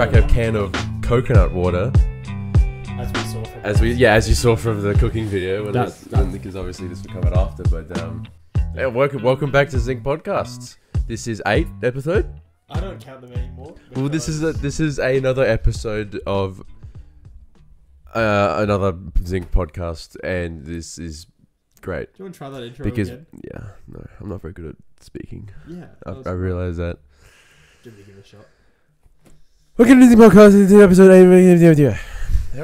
crack a can of coconut water. As you saw from the cooking video, because obviously this will come out after. But yeah, welcome back to Zynced Podcasts. This is 8th episode. I don't count them anymore. Well, this is another episode of another Zynced podcast, and this is great. Do you want to try that intro Yeah, again? no, I'm not very good at speaking. Yeah, I realise that. Give it a shot. Welcome to the podcast. This is episode 8. There we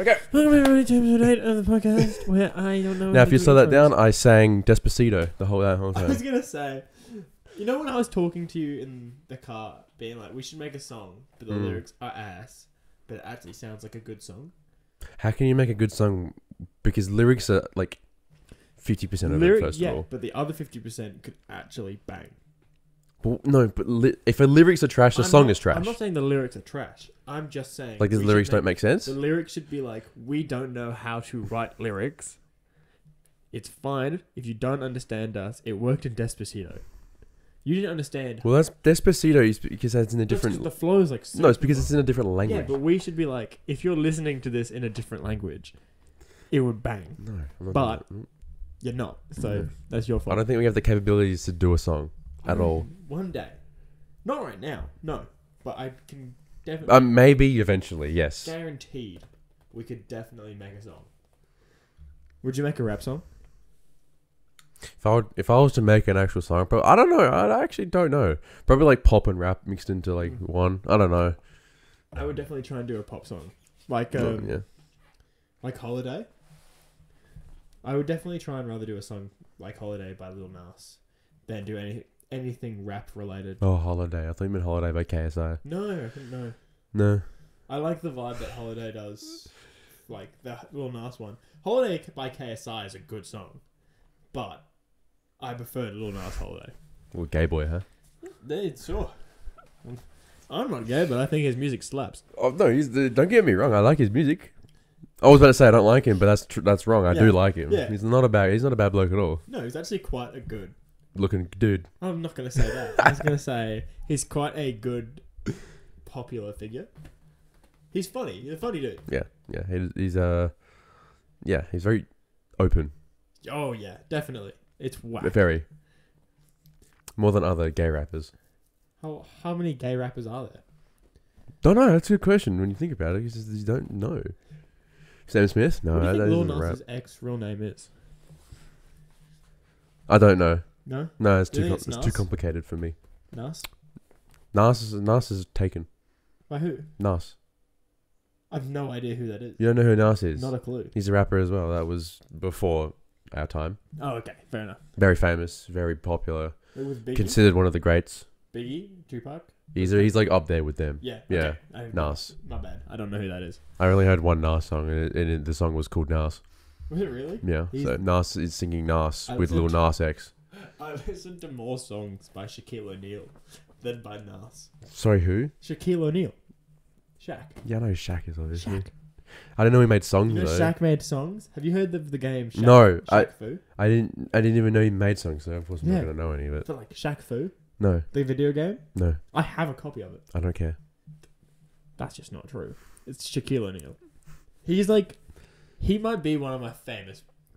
go. Welcome to episode 8 of the podcast, where I don't know. Now, if you slow that down, I sang Despacito that whole time. I was gonna say, you know, when I was talking to you in the car, being like, we should make a song, but the lyrics are ass, but it actually sounds like a good song. How can you make a good song? Because lyrics are like 50% of it, first of all. But the other 50% could actually bang. Well, no, but if the lyrics are trash, the song is trash. I'm not saying the lyrics are trash. I'm just saying... Like, the lyrics don't make sense? The lyrics should be like, we don't know how to write lyrics. It's fine if you don't understand us. It worked in Despacito. You didn't understand. Well, that's Despacito is because it's in a different... The flow is like... No, it's because it's in a different language. Yeah, but we should be like, if you're listening to this in a different language, it would bang. No, I'm not. But you're not. So that's your fault. I don't think we have the capabilities to do a song at all. One day. Not right now. No. But I can definitely... Maybe eventually, yes. Guaranteed. We could definitely make a song. Would you make a rap song? If I was to make an actual song, but I don't know. I actually don't know. Probably like pop and rap mixed into like one. I don't know. I would definitely try and do a pop song, like like Holiday. I would definitely try and rather do a song like Holiday by Lil Nas than do anything rap related. Oh, Holiday! I thought you meant Holiday by KSI. No. No. I like the vibe that Holiday does, like the Lil Nas one. Holiday by KSI is a good song, but I prefer Lil Nas Holiday. Well, gay boy, huh? Sure. I'm not gay, but I think his music slaps. Oh no, don't get me wrong. I like his music. I was about to say I don't like him, but that's wrong. I do like him. Yeah. He's not a bad bloke at all. No, he's actually quite a good looking dude. I'm not gonna say that. I was gonna say he's quite a good popular figure. He's funny. He's a funny dude. Yeah. He's very open. Oh yeah, definitely. It's whack. Very. More than other gay rappers. How many gay rappers are there? Don't know. That's a good question when you think about it. You don't know. Sam Smith? No, what do you think that Lil isn't rap. Nas' ex real name is? I don't know. No? No, it's Really? too too complicated for me. Nas? Nas is taken. By who? Nas. I have no idea who that is. You don't know who Nas is? Not a clue. He's a rapper as well. That was before our time. Oh, okay. Fair enough. Very famous, very popular. With Biggie? Considered one of the greats. Biggie? Tupac? He's like up there with them. Yeah. Yeah. Okay. Nas. My bad. I don't know who that is. I only heard one Nas song, and the song was called Nas. Was it really? Yeah. So Nas is singing Nas with Lil Nas X. I listened to more songs by Shaquille O'Neal than by Nas. Sorry, who? Shaquille O'Neal. Shaq. Yeah, I know who Shaq is, obviously. Shaq. I didn't know he made songs, You know though. Shaq made songs? Have you heard of the game Shaq? No, Shaq-Fu? I didn't even know he made songs, so of course I'm not Yeah. going to know any of it. But like Shaq-Fu? No. The video game? No. I have a copy of it. I don't care. That's just not true. It's Shaquille O'Neal. He's like... He might be one of my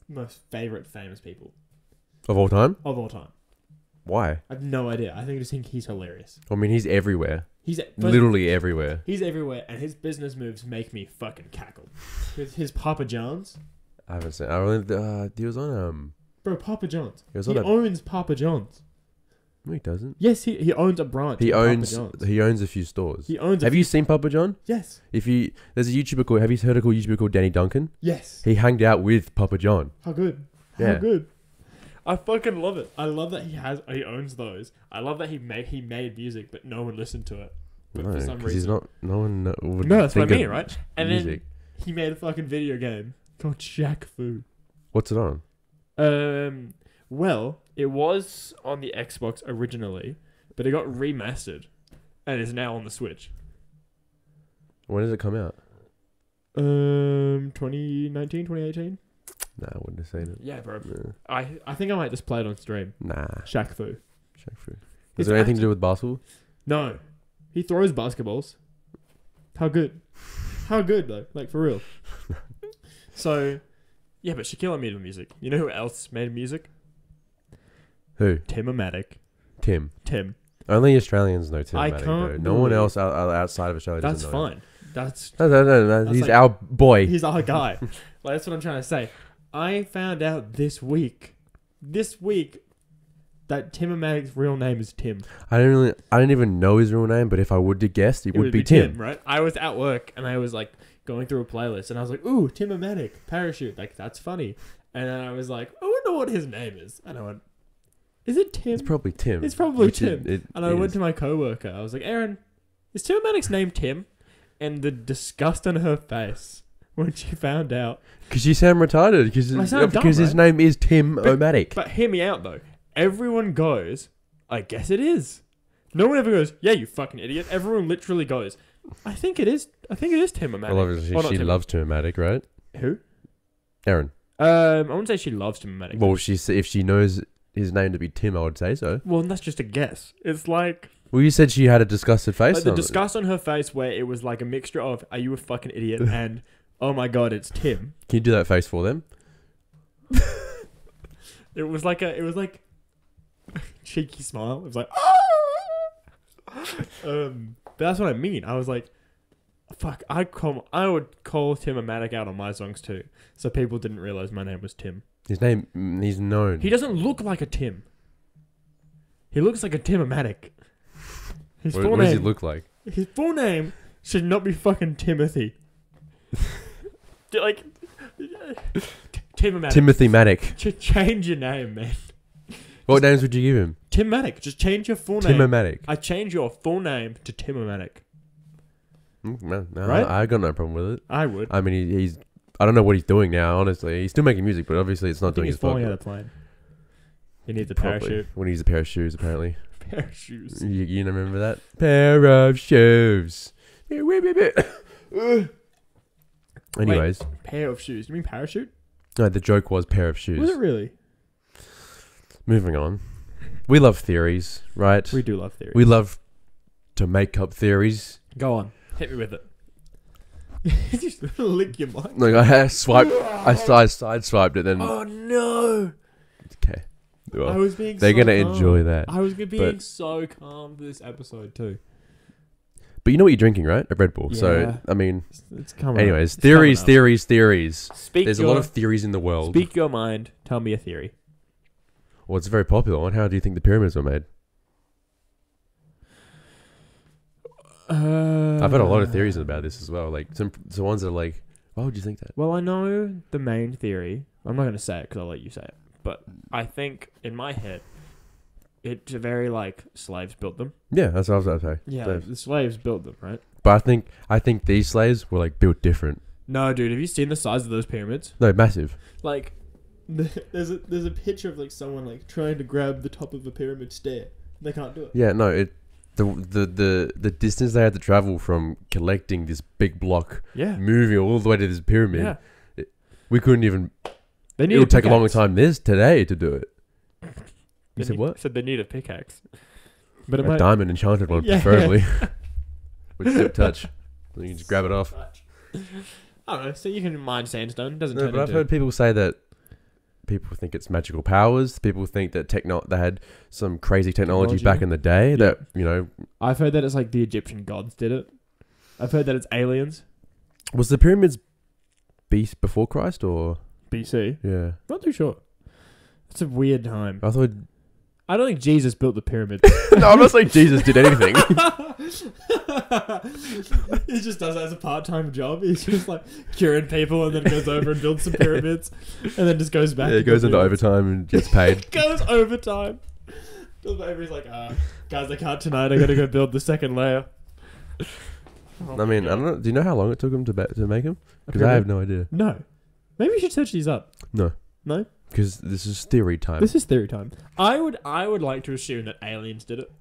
most favourite famous people. Of all time? Of all time. Why? I have no idea. I just think he's hilarious. I mean, he's everywhere. He's literally everywhere. He's everywhere, and his business moves make me fucking cackle. With his Papa John's. I haven't seen. He was on Bro, Papa John's. He owns Papa John's. No, he doesn't. Yes, he owns a branch. He of owns. Papa John's. He owns a few stores. He owns. Have you seen Papa John? Yes. There's a YouTuber called. Have you heard of a YouTuber called Danny Duncan? Yes. He hanged out with Papa John. How good. Yeah. How good. I fucking love it. I love that he owns those. I love that he made music, but no one listened to it. But No, for some because reason, he's not. No one would. No, that's what I think mean, of right? And music. then he made a fucking video game called Shaq-Fu. What's it on? Well, it was on the Xbox originally, but it got remastered, and is now on the Switch. When does it come out? 2019, 2018. Nah, I wouldn't have seen it. Yeah, bro. No. I think I might just play it on stream. Nah. Shaq-Fu. Is there anything to do with basketball? No. He throws basketballs. How good? How good though? Like for real. So, yeah, but Shaquille made the music. You know who else made music? Who? Tim-O-Matic. Tim. Only Australians know Tim-O-Matic. Though. No one else outside of Australia doesn't know. That's fine. That's no. He's like, our boy. He's our guy. Like that's what I'm trying to say. I found out this week that Tim-O-Matic's real name is Tim. I didn't even know his real name, but if I would have guessed, it would be Tim. Right? I was at work and I was like going through a playlist and I was like, ooh, Tim-O-Matic, Parachute. Like that's funny. And then I was like, I wonder what his name is. And I went, is it Tim? It's probably Tim. And I went to my coworker. I was like, Aaron, is Tim-O-Matic's name Tim? And the disgust on her face when she found out. Because you sound retarded. Because his name is Tim-O-Matic. But hear me out, though. Everyone goes, I guess it is. No one ever goes, yeah, you fucking idiot. Everyone literally goes, I think it is Tim-O-Matic. Well, obviously, she loves Tim-O-Matic, right? Who? Aaron. I wouldn't say she loves Tim-O-Matic. Well, if she knows his name to be Tim, I would say so. Well, that's just a guess. It's like... Well, you said she had a disgusted face. Like the disgust on her face where it was like a mixture of, are you a fucking idiot? And, oh my God, it's Tim. Can you do that face for them? It was like cheeky smile. It was like, but that's what I mean. I was like, fuck, I would call Tim-O-Matic out on my songs too. So people didn't realize my name was Tim. His name, he's known. He doesn't look like a Tim. He looks like a Tim-O-Matic. What does he look like? His full name should not be fucking Timothy. Like, Tim-O-Matic. Timothy Matic. Change your name, man. What names would you give him? Tim-O-Matic. Just change your full name. Tim-O-Matic. I change your full name to Tim-O-Matic. No, right? I got no problem with it. I would. I mean, he's... I don't know what he's doing now, honestly. He's still making music, but obviously it's not doing his falling out of the plane. He needs a parachute. When he needs a pair of shoes, apparently. Pair of shoes. You remember that? Pair of shoes. Anyways. Wait, pair of shoes. You mean parachute? No, the joke was pair of shoes. Was it really? Moving on. We love theories, right? We do love theories. We love to make up theories. Go on. Hit me with it. Just lick your mic. Like I sideswiped it then. Oh no. Okay. Well, I was being they're so gonna calm. enjoy that. I was being so calm for this episode too. But you know what you're drinking, right? A Red Bull. Yeah. So I mean, it's coming. Anyways, it's theories. Speak There's a lot of theories in the world. Speak your mind. Tell me a theory. Well, it's a very popular one. How do you think the pyramids were made? I've had a lot of theories about this as well. Like some ones that are like, why would you think that? Well, I know the main theory. I'm not going to say it because I'll let you say it. But I think in my head, it's very like slaves built them. Yeah, that's what I was about to say. Yeah, the slaves built them, right? But I think these slaves were like built different. No, dude, have you seen the size of those pyramids? No, massive. Like, there's a picture of like someone like trying to grab the top of a pyramid stair. They can't do it. Yeah, no, the distance they had to travel from collecting this big block, moving all the way to this pyramid, we couldn't even. It would take a longer time today to do it. You said what? Said they need a pickaxe, but a diamond enchanted one, preferably, with zip touch. So you can just grab it off. I don't know. So you can mine sandstone. But I've heard people say that. People think it's magical powers. People think that they had some crazy technology back in the day that, you know... I've heard that it's like the Egyptian gods did it. I've heard that it's aliens. Was the pyramids before Christ or... BC? Yeah. Not too sure. It's a weird time. I don't think Jesus built the pyramids. No, I'm not saying Jesus did anything. He just does that as a part-time job. He's just like curing people and then goes over and builds some pyramids and then just goes back. Yeah, he goes into overtime and gets paid. Goes overtime. He's like, guys, I can't tonight. I gotta go build the second layer. I mean, I don't know. Do you know how long it took him to make him? Because I have no idea. No. Maybe we should search these up. No. No? Because this is theory time. This is theory time. I would like to assume that aliens did it.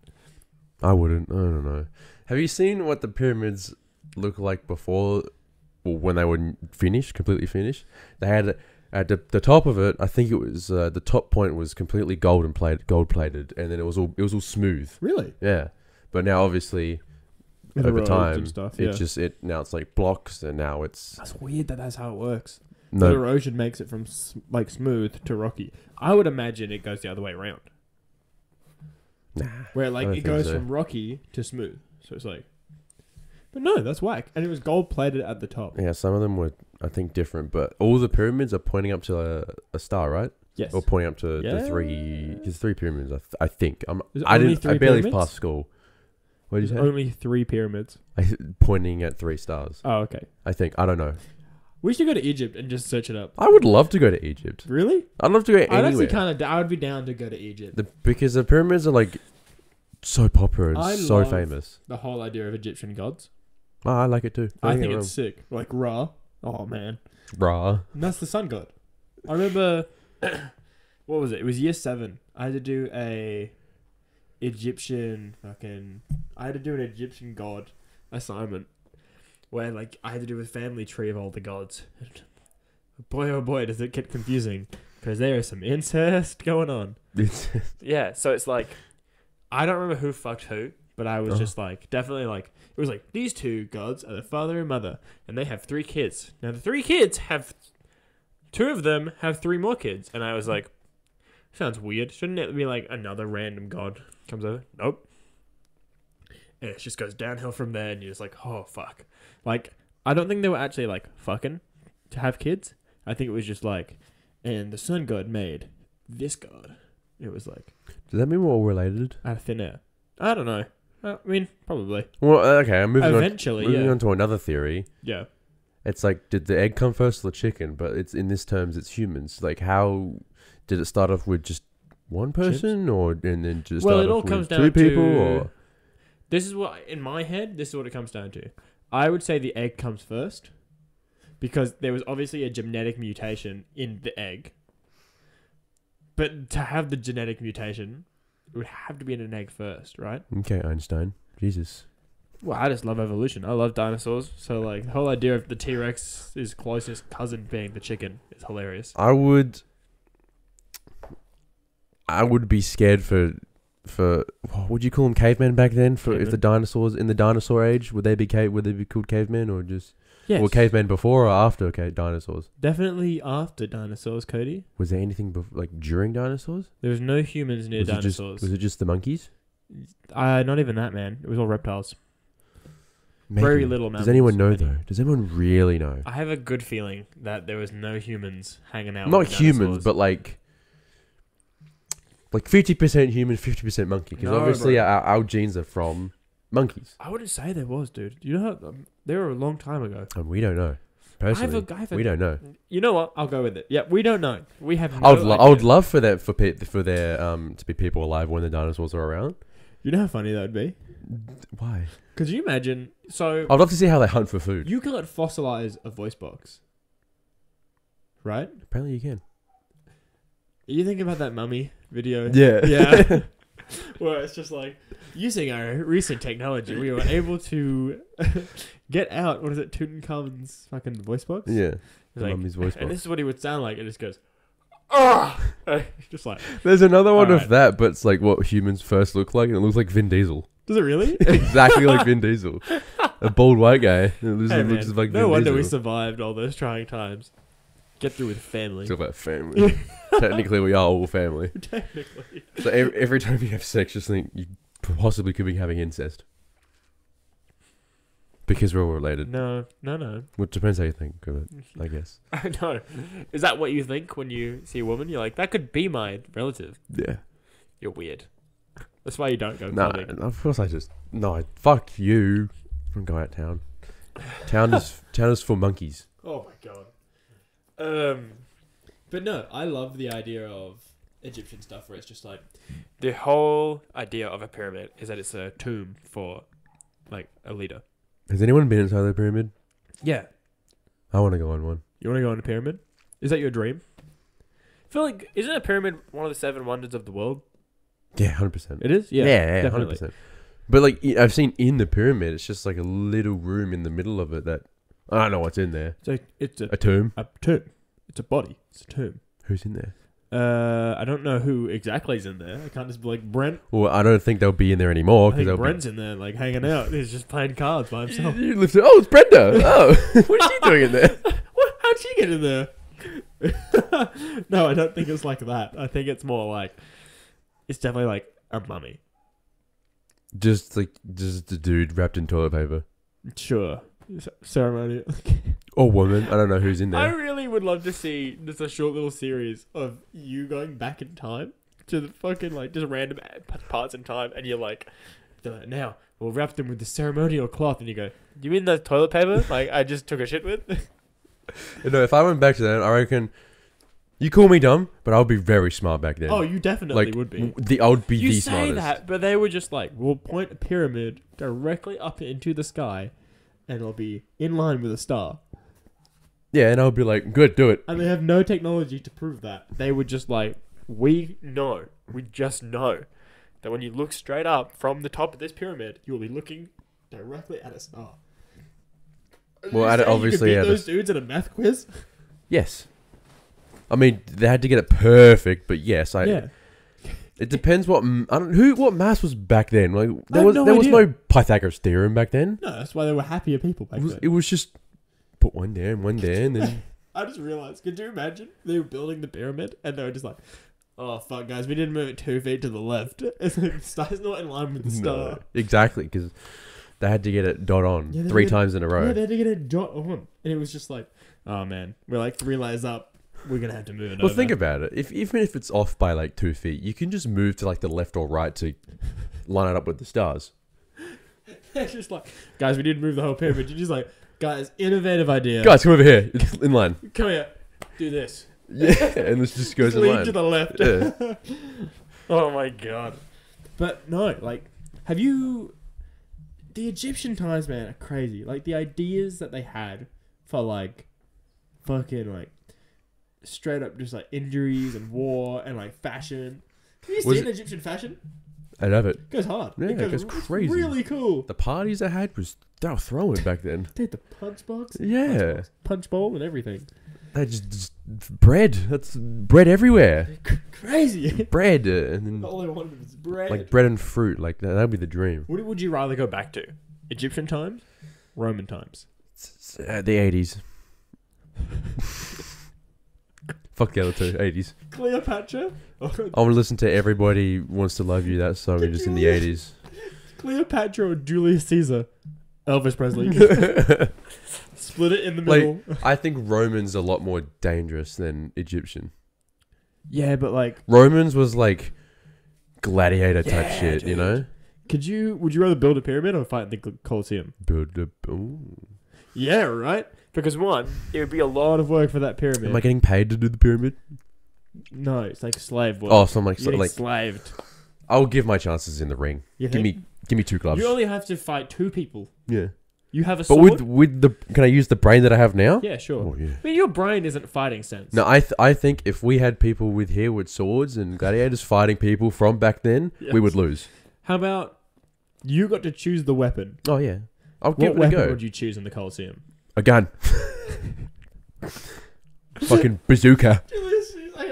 I wouldn't. I don't know. Have you seen what the pyramids look like before, or when they were finished, completely finished? They had at the top of it. I think it was the top point was completely gold plated, and then it was all smooth. Really? Yeah. But now, obviously, over time. And stuff, Now it's like blocks, and now it's. That's weird that's how it works. No. The erosion makes it from like smooth to rocky. I would imagine it goes the other way around. Nah. Where like it goes from rocky to smooth. So it's like. But no, that's whack. And it was gold plated at the top. Yeah, some of them were, I think, different, but all the pyramids are pointing up to a star, right? Yes. Or pointing up to the three. There's 3 pyramids, I think. I barely passed school. What did you say? Only 3 pyramids. Pointing at 3 stars. Oh, okay. I think. I don't know. We should go to Egypt and just search it up. I would love to go to Egypt. Really? I'd love to go anywhere. I would be down to go to Egypt. Because the pyramids are like so popular and so famous. The whole idea of Egyptian gods. Oh, I like it too. I think it's sick. Like Ra. Oh man. Ra. And that's the sun god. I remember. What was it? It was year 7. I had to do an Egyptian god assignment where like I had to do a family tree of all the gods. Boy oh boy, does it get confusing because there is some incest going on. Yeah, so it's like I don't remember who fucked who, but I was just like definitely like it was like these 2 gods are the father and mother, and they have 3 kids. Now the 3 kids have 2 of them have 3 more kids, and I was like. Sounds weird. Shouldn't it be like another random god comes over? Nope. And it just goes downhill from there, and you're just like, oh, fuck. Like, I don't think they were actually, like, fucking to have kids. I think it was just like, and the sun god made this god. It was like... Does that mean we're all related? Out of thin air. I don't know. I mean, probably. Well, okay, I'm moving Eventually, on to another theory. Yeah. It's like, did the egg come first or the chicken? But it's in this terms, it's humans. Like, how... Did it start off with just one person, and then just it all comes down 2 people, or this is what in my head. This is what it comes down to. I would say the egg comes first because there was obviously a genetic mutation in the egg. But to have the genetic mutation, it would have to be in an egg first, right? Okay, Einstein, Jesus. Well, I just love evolution. I love dinosaurs. So like the whole idea of the T-Rex's closest cousin being the chicken is hilarious. I would be scared for what would you call them, cavemen back then? If the dinosaurs in the dinosaur age, would they be called cavemen or just or cavemen before or after dinosaurs? Definitely after dinosaurs, Cody. Was there anything during dinosaurs? There was no humans near dinosaurs. Was it just the monkeys? Not even that, man. It was all reptiles. Maybe. Very little mammals. Does anyone know though? Does anyone really know? I have a good feeling that there was no humans hanging out. Not humans, but like 50% human, 50% monkey. Because obviously our genes are from monkeys. I wouldn't say there was, dude. You know how they were a long time ago. And we don't know. Personally, we don't know. You know what? I'll go with it. Yeah, we don't know. We have. I would love for there to be people alive when the dinosaurs are around. You know how funny that would be? Why? Because you imagine. So I'd love to see how they hunt for food. You can't fossilize a voice box, right? Apparently, you can. You think about that mummy video? Yeah. Yeah. Where it's just like, using our recent technology, we were able to get out, what is it, Tutankhamun's fucking voice box? Yeah. The mummy's voice box. And this is what he would sound like. It just goes, ah! Just like. There's another one of that, but it's like what humans first look like, and it looks like Vin Diesel. Does it really? Exactly like Vin Diesel. A bald white guy. It looks like no wonder we survived all those trying times. Get through with family. It's all about family. Technically, we are all family. Technically. So every time you have sex, just think you possibly could be having incest. Because we're all related. No. Well, it depends how you think of it, I guess. I know. Is that what you think when you see a woman? You're like, that could be my relative. Yeah. You're weird. That's why you don't go clubbing. No, of course fuck you. I don't go out town. Town is for monkeys. Oh my god. But no, I love the idea of Egyptian stuff where it's just like the whole idea of a pyramid is that it's a tomb for like a leader. Has anyone been inside the pyramid? Yeah. I want to go on one. You want to go on a pyramid? Is that your dream? I feel like, isn't a pyramid one of the 7 wonders of the world? Yeah, 100%. It is? Yeah, definitely. 100%. But like I've seen in the pyramid, it's just like a little room in the middle of it that I don't know what's in there. It's a tomb. A tomb. It's a body. It's a tomb. Who's in there? I don't know who exactly is in there. I can't just be like Brent. Well, I don't think they'll be in there anymore. I think Brent's in there, like hanging out. He's just playing cards by himself. You lift it. Oh, it's Brenda. Oh, what is she doing in there? How'd she get in there? No, I don't think it's like that. I think it's more like it's definitely like a mummy. Just a dude wrapped in toilet paper. Sure. Ceremonial. Or woman. I don't know who's in there. I really would love to see just a short little series of you going back in time to the fucking like just random parts in time, and you're like, now we'll wrap them with the ceremonial cloth, and you go, you mean the toilet paper? Like I just took a shit with? No, if I went back to that, I reckon you call me dumb, but I would be very smart back then. Oh, you definitely would be. I would be you the say smartest. That, but they were just like, we'll point a pyramid directly up into the sky, and it'll be in line with a star. Yeah, and I would be like, good, do it. And they have no technology to prove that. They would just like, we just know that when you look straight up from the top of this pyramid, you will be looking directly at a star. Well, obviously, you could beat those dudes at a math quiz. Yes. I mean, they had to get it perfect, but yes, It depends what maths was back then. Like there was no Pythagoras theorem back then. No, that's why they were happier people back then. It was just put one there, and then. I just realized. Could you imagine they were building the pyramid and they were just like, "Oh fuck, guys, we didn't move it 2 feet to the left. It's like the star's not in line with the star." No, exactly, because they had to get it dot on 3 times in a row. Yeah, they had to get it dot on, and it was just like, "Oh man, we're like 3 layers up. We're gonna have to move it." Well, think about it. Even if it's off by like 2 feet, you can just move to like the left or right to line it up with the stars. It's just like, guys, we didn't move the whole pyramid. You're just like, guys, innovative idea. Guys, come over here, in line. Come here, do this. Yeah, and this just goes in line. Lean to the left. Yeah. Oh my god. But no, like, have you? The Egyptian times, man, are crazy. Like the ideas that they had for like, fucking like. Straight up just like injuries and war and like fashion. Have you seen Egyptian fashion? I love it. It goes hard. Yeah, it goes crazy. It's really cool. The parties they had they were throwing back then. Dude, the punch box. Yeah. Punch bowl and everything. They just bread. That's bread everywhere. Crazy. Bread. And then, all I wanted was bread. Like bread and fruit. Like that'd be the dream. What would you rather go back to? Egyptian times? Roman times? The 80s. Fuck the other two, 80s. Cleopatra? I want to listen to Everybody Wants to Love You, that song, just in the 80s. Cleopatra or Julius Caesar? Elvis Presley. Split it in the middle. Like, I think Romans a lot more dangerous than Egyptian. Yeah, but like... Romans was like gladiator type shit, dude. You know? Would you rather build a pyramid or fight in the Colosseum? Yeah, right? Because one, it would be a lot of work for that pyramid. Am I getting paid to do the pyramid? No, it's like slave work. Oh, so I'm like slaved. I'll give my chances in the ring. Give me 2 gloves. You only have to fight 2 people. Yeah. You have a sword. But with the can I use the brain that I have now? Yeah, sure. Oh, yeah. I mean, your brain isn't fighting sense. No, I think if we had people with swords and gladiators fighting people from back then, we would lose. How about you got to choose the weapon? Oh yeah, I'll give it a go. What weapon would you choose in the Colosseum? A gun. Fucking bazooka.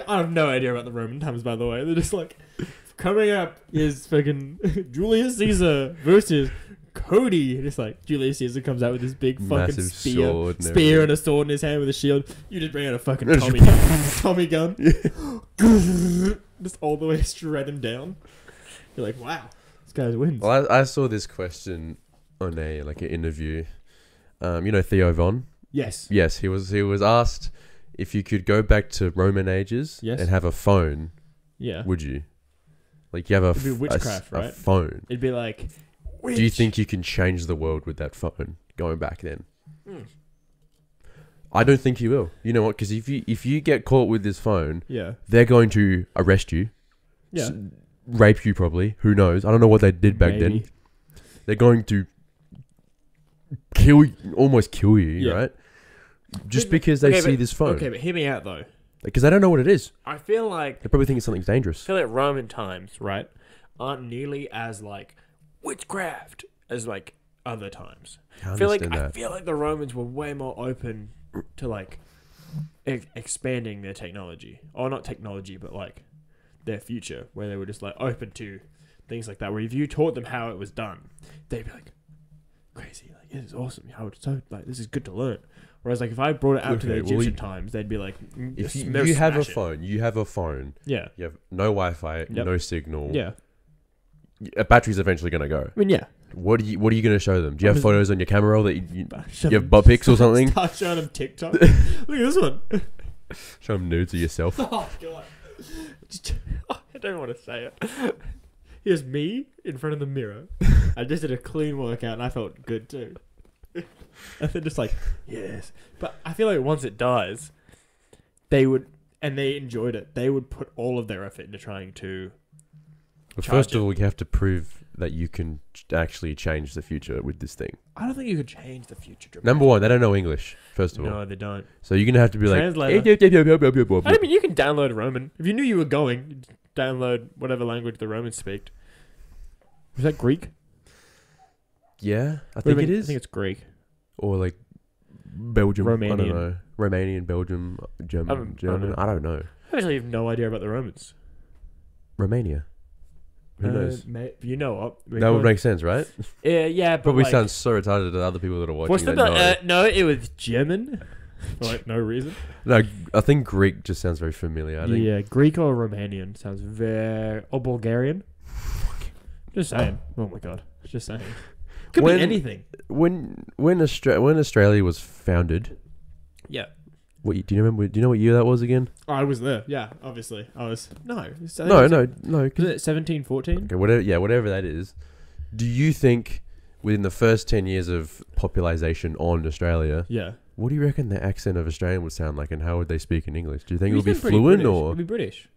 I have no idea about the Roman times, by the way. They're just like, coming up is fucking Julius Caesar versus CODY. Just like, Julius Caesar comes out with this big fucking massive spear and a sword in his hand with a shield. You just bring out a fucking Tommy gun. Just all the way straight him down. You're like, wow, this guy wins. Well, I saw this question on an interview. You know Theo Von? Yes. Yes, he was asked if you could go back to Roman ages and have a phone. Yeah. Would you? Like you have It'd be witchcraft, right? A phone. It'd be like, do you think you can change the world with that phone going back then? I don't think you will. You know what? Because if you get caught with this phone, they're going to arrest you. Yeah. Rape you probably. Who knows? I don't know what they did back then. They're going to almost kill you, right? Just because they see this phone. Okay, but hear me out though. Because they don't know what it is. I feel like they probably think it's something dangerous. I feel like Roman times, right, aren't nearly as like witchcraft as like other times. I feel like the Romans were way more open to like expanding their technology, or not technology, but like their future, where they were just like open to things like that. Where if you taught them how it was done, they'd be like, crazy, like this is awesome. How it's so like this is good to learn. Whereas like if I brought it out to the Egyptian times, they'd be like, if you have a phone, you have yeah, you have no Wi-Fi, no signal, yeah, a battery's eventually gonna go. I mean, yeah. What are you going to show them? Do you have photos on your camera roll that you have butt pics or something? Start showing them TikTok. Look at this one. Show them nudes of yourself. Oh god. I don't want to say it. Here's me in front of the mirror. I just did a clean workout and I felt good too. And they're just like, yes. But I feel like once it dies, they would, and they enjoyed it, they would put all of their effort into trying to. Well, first of all, you have to prove that you can actually change the future with this thing. I don't think you could change the future. Number one, they don't know English, first of all. No, they don't. So you're going to have to be Translator. like... I mean, you can download Roman. If you knew you were going, you'd download whatever language the Romans speak. Was that Greek? Yeah, I think it is. I think it's Greek. Or like Belgium. Romanian. I don't know. Romanian, Belgium, German. I don't know. I actually have no idea about the Romans. Romania. Who knows? Mate, you know what? That would make sense, right? Yeah, but probably like, sounds so retarded to other people that are watching. What's the no, it was German. For like no reason. No, I think Greek just sounds very familiar. I think. Yeah, Greek or Romanian sounds very... Or Bulgarian. Just saying. Oh my god. Just saying. Could be anything. When Australia was founded... Yeah. Do you remember? Do you know what year that was again? I was there. Yeah, obviously. I was... No. No. Was it 1714? Okay, whatever that is. Do you think within the first 10 years of popularization on Australia... Yeah. What do you reckon the accent of Australian would sound like, and how would they speak in English? Do you think it would be fluent British. or? It'd be British.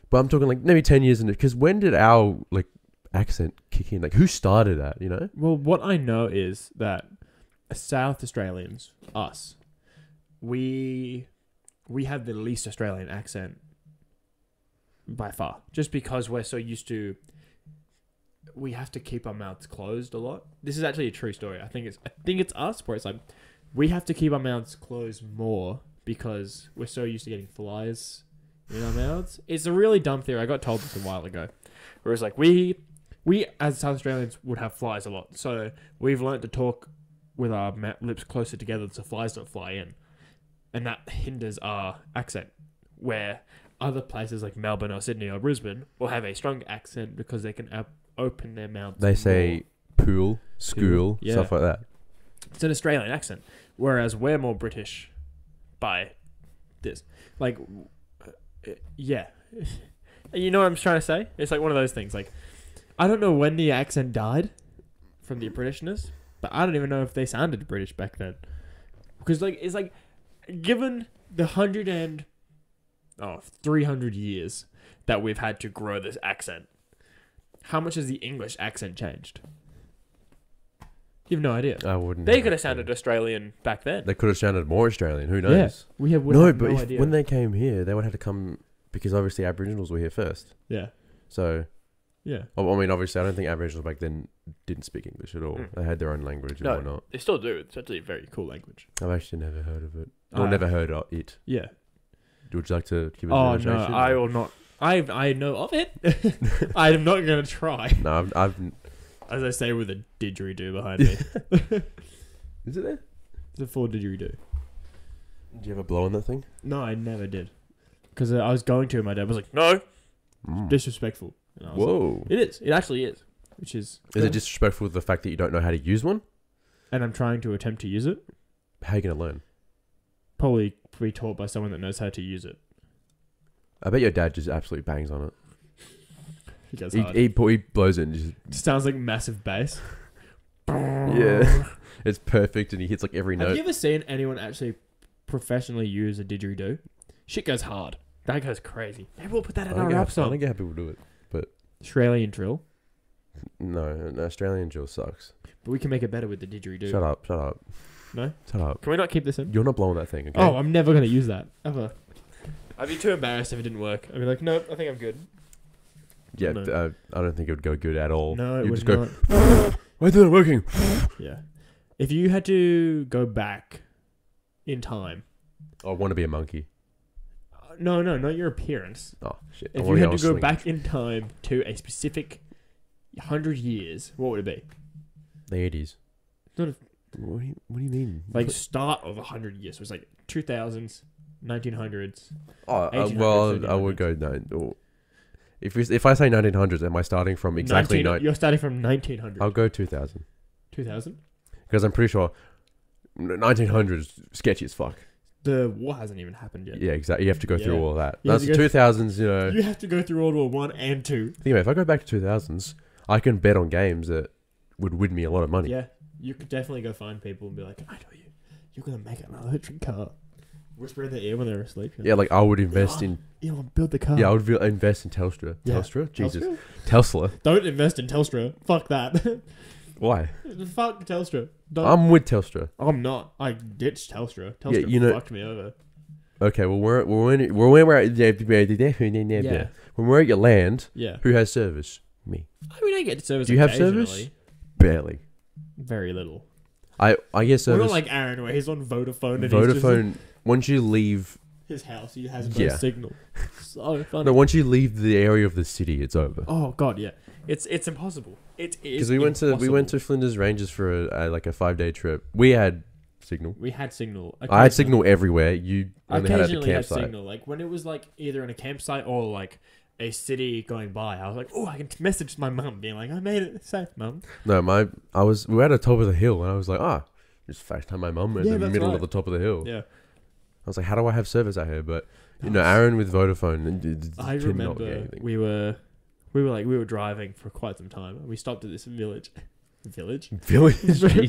But I'm talking like maybe 10 years in it, because when did our like accent kick in? Like who started that? You know? Well, what I know is that South Australians, us, we have the least Australian accent by far, just because we're so used to. We have to keep our mouths closed a lot. This is actually a true story. I think it's us where it's like. We have to keep our mouths closed more because we're so used to getting flies in our mouths. It's a really dumb theory. I got told this a while ago. Whereas like we as South Australians would have flies a lot. So we've learnt to talk with our lips closer together so flies don't fly in. And that hinders our accent. Where other places like Melbourne or Sydney or Brisbane will have a strong accent because they can open their mouths. They say pool, school, stuff like that. It's an Australian accent, whereas we're more British by this. Like, yeah. You know what I'm trying to say? It's like one of those things. Like, I don't know when the accent died from the Britishness, but I don't even know if they sounded British back then. Because, like, it's like, given the 300 years that we've had to grow this accent, how much has the English accent changed? You have no idea. I wouldn't. They could have sounded Australian back then. They could have sounded more Australian. Who knows? Yeah, we have no idea. When they came here, they would have to come because obviously Aboriginals were here first. Yeah. So. Yeah. I mean, obviously, I don't think Aboriginals back then didn't speak English at all. They had their own language and whatnot. They still do. It's actually a very cool language. I've actually never heard of it. Or never heard of it. Yeah. Would you like to give it a demonstration? No, I will not. I know of it. I'm not going to try. No, I've as I say with a didgeridoo behind me. Is it there? It's a full didgeridoo. Did you ever blow on that thing? No, I never did. Because I was going to, and my dad was like, no. Disrespectful. Whoa. Like, it is. It actually is. Which is... Is it disrespectful with the fact that you don't know how to use one? And I'm trying to attempt to use it. How are you going to learn? Probably be taught by someone that knows how to use it. I bet your dad just absolutely bangs on it. He goes hard. He blows it and just sounds like massive bass. Yeah. It's perfect and he hits like every note. Have you ever seen anyone actually professionally use a didgeridoo? Shit goes hard. That goes crazy. Maybe we'll put that in our rap song. I don't get how people do it, but... Australian drill? No, Australian drill sucks. But we can make it better with the didgeridoo. Shut up. No? Shut up. Can we not keep this in? You're not blowing that thing, okay? Oh, I'm never going to use that. Ever. I'd be too embarrassed if it didn't work. I'd be like, nope, I think I'm good. Yeah, no. I don't think it would go good at all. No, it You'd would just not. go, why isn't it working? Yeah. If you had to go back in time I want to be a monkey. No, not your appearance. Oh, shit. If you had to go back in time to a specific 100 years, what would it be? The 80s. Not what do you mean? Like start of 100 years. So it's like 2000s, 1900s. Oh, well, I would go no. If I say 1900s, am I starting from exactly... You're starting from 1900. I'll go 2000. 2000? Because I'm pretty sure 1900s sketchy as fuck. The war hasn't even happened yet. Yeah, exactly. You have to go through all that. Yeah, That's the 2000s, you know. You have to go through World War 1 and 2. Think about it, if I go back to 2000s, I can bet on games that would win me a lot of money. Yeah, you could definitely go find people and be like, I know you're going to make an electric car. Whisper in their ear when they're asleep. Yeah, like I would invest in... build the car. Yeah, I would invest in Telstra. Yeah. Telstra? Jesus. Telstra? Tesla. Don't invest in Telstra. Fuck that. Why? Fuck Telstra. I'm with Telstra. I'm not. I ditched Telstra. Telstra fucked me over. Okay, well, when we're at your land, who has service? Me. I mean, I get service. Do you have service? Barely. Very little. I guess service. We're not like Aaron, where he's on Vodafone. And Vodafone. Once you leave his house, he has no signal. So funny. No, once you leave the area of the city, it's over. Oh god, yeah. It's impossible. It is. Because we went to Flinders Ranges for a 5-day trip. We had signal. We had signal. I had signal everywhere. You only had at the campsite. Had signal. Like when it was like either in a campsite or like a city going by, I was like, oh, I can message my mum, being like, I made it safe, mum. No, we were at the top of the hill, and I was like, just FaceTime my mum in the middle of the top of the hill. Yeah. I was like, how do I have service out here? But Aaron with Vodafone. I remember we were driving for quite some time. We stopped at this village. Jesus.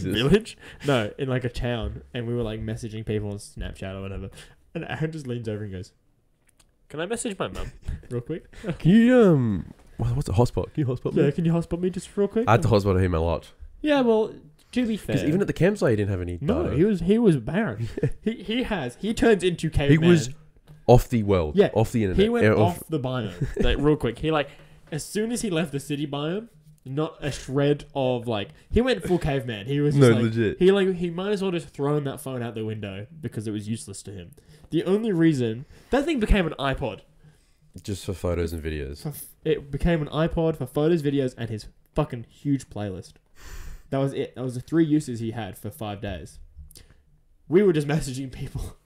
Village? No, in like a town, and we were like messaging people on Snapchat or whatever. And Aaron just leans over and goes, "Can I message my mum real quick? Can you what's a hotspot? Can you hotspot me? Yeah, can you hotspot me just real quick?" I had to hotspot him a lot. Yeah, well, to be fair, because even at the campsite, he didn't have any data. No, he was barren. he turns into caveman. He was off the world. Yeah, off the internet. He went off the biome. Like real quick, he as soon as he left the city biome, not a shred of he went full caveman. He was just legit. He might as well just thrown that phone out the window because it was useless to him. The only reason that thing became an iPod, just for photos and videos. It became an iPod for photos, videos, and his fucking huge playlist. That was it. That was the 3 uses he had for 5 days. We were just messaging people.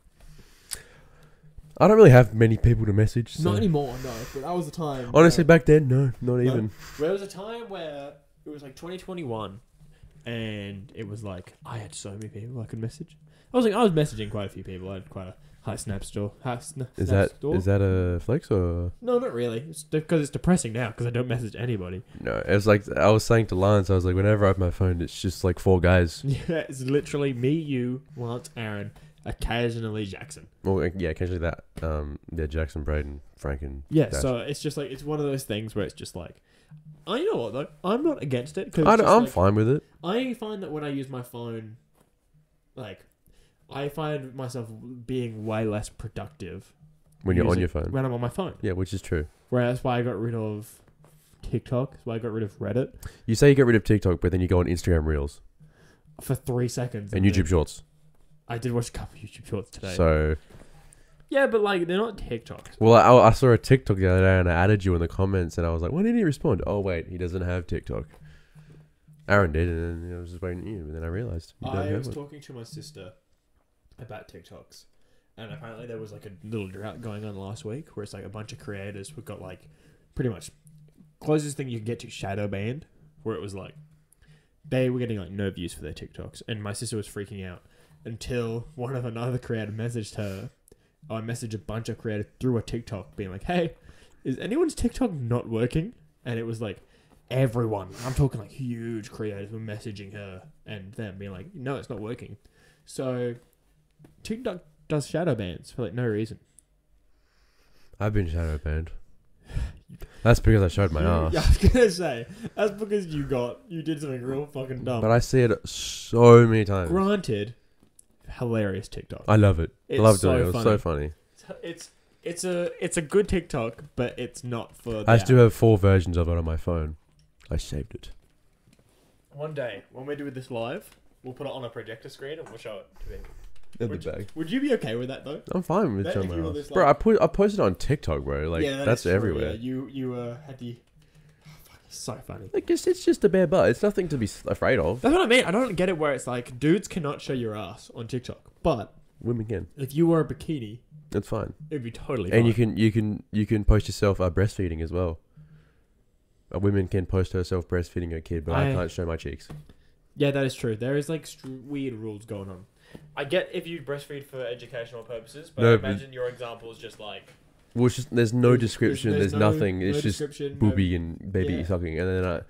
I don't really have many people to message. So. Not anymore, no. But that was the time. Honestly, back then, no, not even. There was a time where it was 2021, and it was I had so many people I could message. I was messaging quite a few people. I had quite a high snap store. Is that a flex or? No, not really. It's because it's depressing now because I don't message anybody. No, it's I was saying to Lance, I was like, whenever I have my phone, it's just 4 guys. Yeah, it's literally me, you, Lance, Aaron, occasionally Jackson. Well, yeah, occasionally that. Jackson, Braden, Frank, and yeah. Dash. So it's just it's one of those things where it's just you know what though? I'm not against it. I'm fine with it. I find that when I use my phone, I find myself being way less productive when you're on your phone. When I'm on my phone. Yeah, which is true. Whereas why I got rid of TikTok, that's why I got rid of Reddit. You say you get rid of TikTok, but then you go on Instagram Reels. For 3 seconds. And YouTube Shorts. I did watch a couple of YouTube Shorts today. So... Yeah, but they're not TikToks. Well, I saw a TikTok the other day and I added you in the comments and I was like, why didn't he respond? Oh, wait, he doesn't have TikTok. Aaron did, and then I was just waiting for you, and then I realized you don't have it. I was talking to my sister about TikToks, and apparently there was a little drought going on last week where it's a bunch of creators who got pretty much closest thing you can get to shadow banned, where it was they were getting no views for their TikToks, and my sister was freaking out until another creator messaged her. I messaged a bunch of creators through a TikTok being hey, is anyone's TikTok not working? And it was everyone, I'm talking huge creators were messaging her and them being no, it's not working. So TikTok does shadow bans for no reason. I've been shadow banned. That's because I showed my ass. Yeah, I was gonna say that's because you did something real fucking dumb. But I see it so many times. Granted, hilarious TikTok. I love it. I love doing it. It was funny. so funny. It's a good TikTok, but it's not for. I still have 4 versions of it on my phone. I saved it. One day when we do this live, we'll put it on a projector screen and we'll show it to people. In the bag. Would you be okay with that though? I'm fine with showing my ass. Bro, I posted on TikTok, bro. Like, that's everywhere. Yeah, you had the... So funny. Like, it's just a bare butt. It's nothing to be afraid of. That's what I mean. I don't get it where it's like, dudes cannot show your ass on TikTok. But... women can. If you wore a bikini... It's fine. It'd be totally fine. And you can post yourself breastfeeding as well. A woman can post herself breastfeeding her kid, but I can't show my cheeks. Yeah, that is true. There is like weird rules going on. I get if you breastfeed for educational purposes, but I imagine your example is just like... Well, it's just, there's no description, there's nothing. It's just booby and baby sucking. And then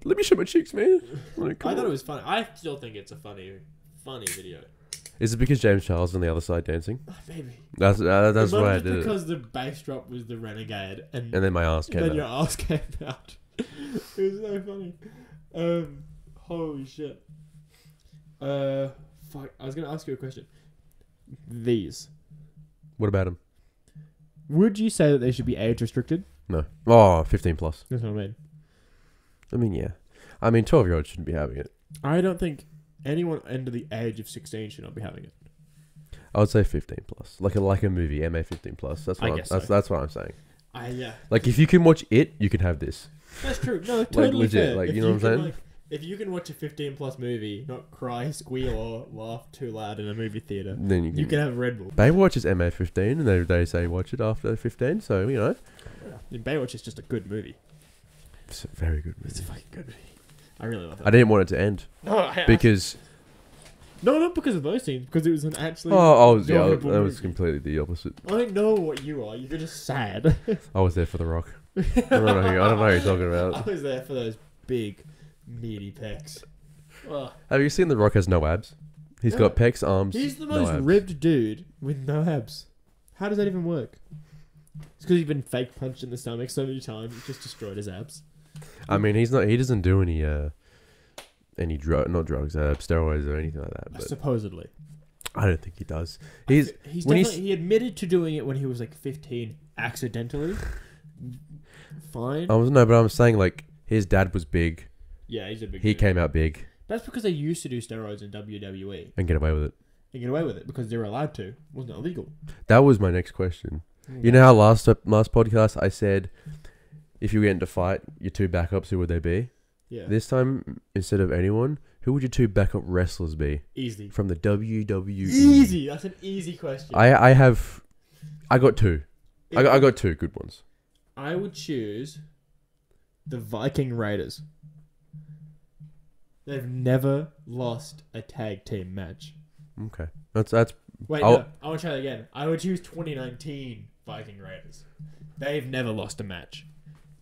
let me show my cheeks, man. Like, I thought it was funny. I still think it's a funny video. Is it because James Charles on the other side dancing? Oh, maybe. That's why I did it. Because the bass drop was the Renegade. And then my ass came out. Then your ass came out. It was so funny. Holy shit. Fuck. I was going to ask you a question. These. What about them? Would you say that they should be age restricted? No. Oh, 15 plus. That's what I mean. I mean, yeah. I mean, 12-year-olds shouldn't be having it. I don't think anyone under the age of 16 should not be having it. I would say 15 plus. Like a movie, MA 15 plus. That's what that's what I'm saying. Yeah. Like, if you can watch it, you can have this. That's true. No, totally like, legit. Fair. Like, you know what I'm saying? Like, if you can watch a 15 plus movie, not cry, squeal, or laugh too loud in a movie theater, then you can have Red Bull. Baywatch is MA 15, and they say watch it after 15. So you know. Baywatch is just a good movie. It's a very good movie. It's a fucking good movie. I really love it. I didn't want it to end. Because... No, not because of those scenes. Because it was an actually... that was completely the opposite. I know what you are. You're just sad. I was there for The Rock. I don't know who you're talking about. I was there for those big, meaty pecs. Have you seen The Rock has no abs? He's got pecs, arms, He's the most ribbed dude with no abs. How does that even work? It's because he's been fake punched in the stomach so many times. It just destroyed his abs. I mean, he doesn't do any drugs, steroids or anything like that. But supposedly. I don't think he does. He admitted to doing it when he was like 15 accidentally. Fine. No, but I'm saying like his dad was big. Yeah, he's a big He dude. came out big. That's because they used to do steroids in WWE. And get away with it. Because they were allowed to. It wasn't illegal. That was my next question. You know how last podcast I said, if you get into a fight, your two backups, who would they be? Yeah. This time, instead of anyone, who would your two backup wrestlers be? Easy. From the WWE. Easy. That's an easy question. I got two. I got two good ones. I would choose the Viking Raiders. They've never lost a tag team match. Okay. That's. Wait, no. I want to try that again. I would choose 2019 Viking Raiders. They've never lost a match.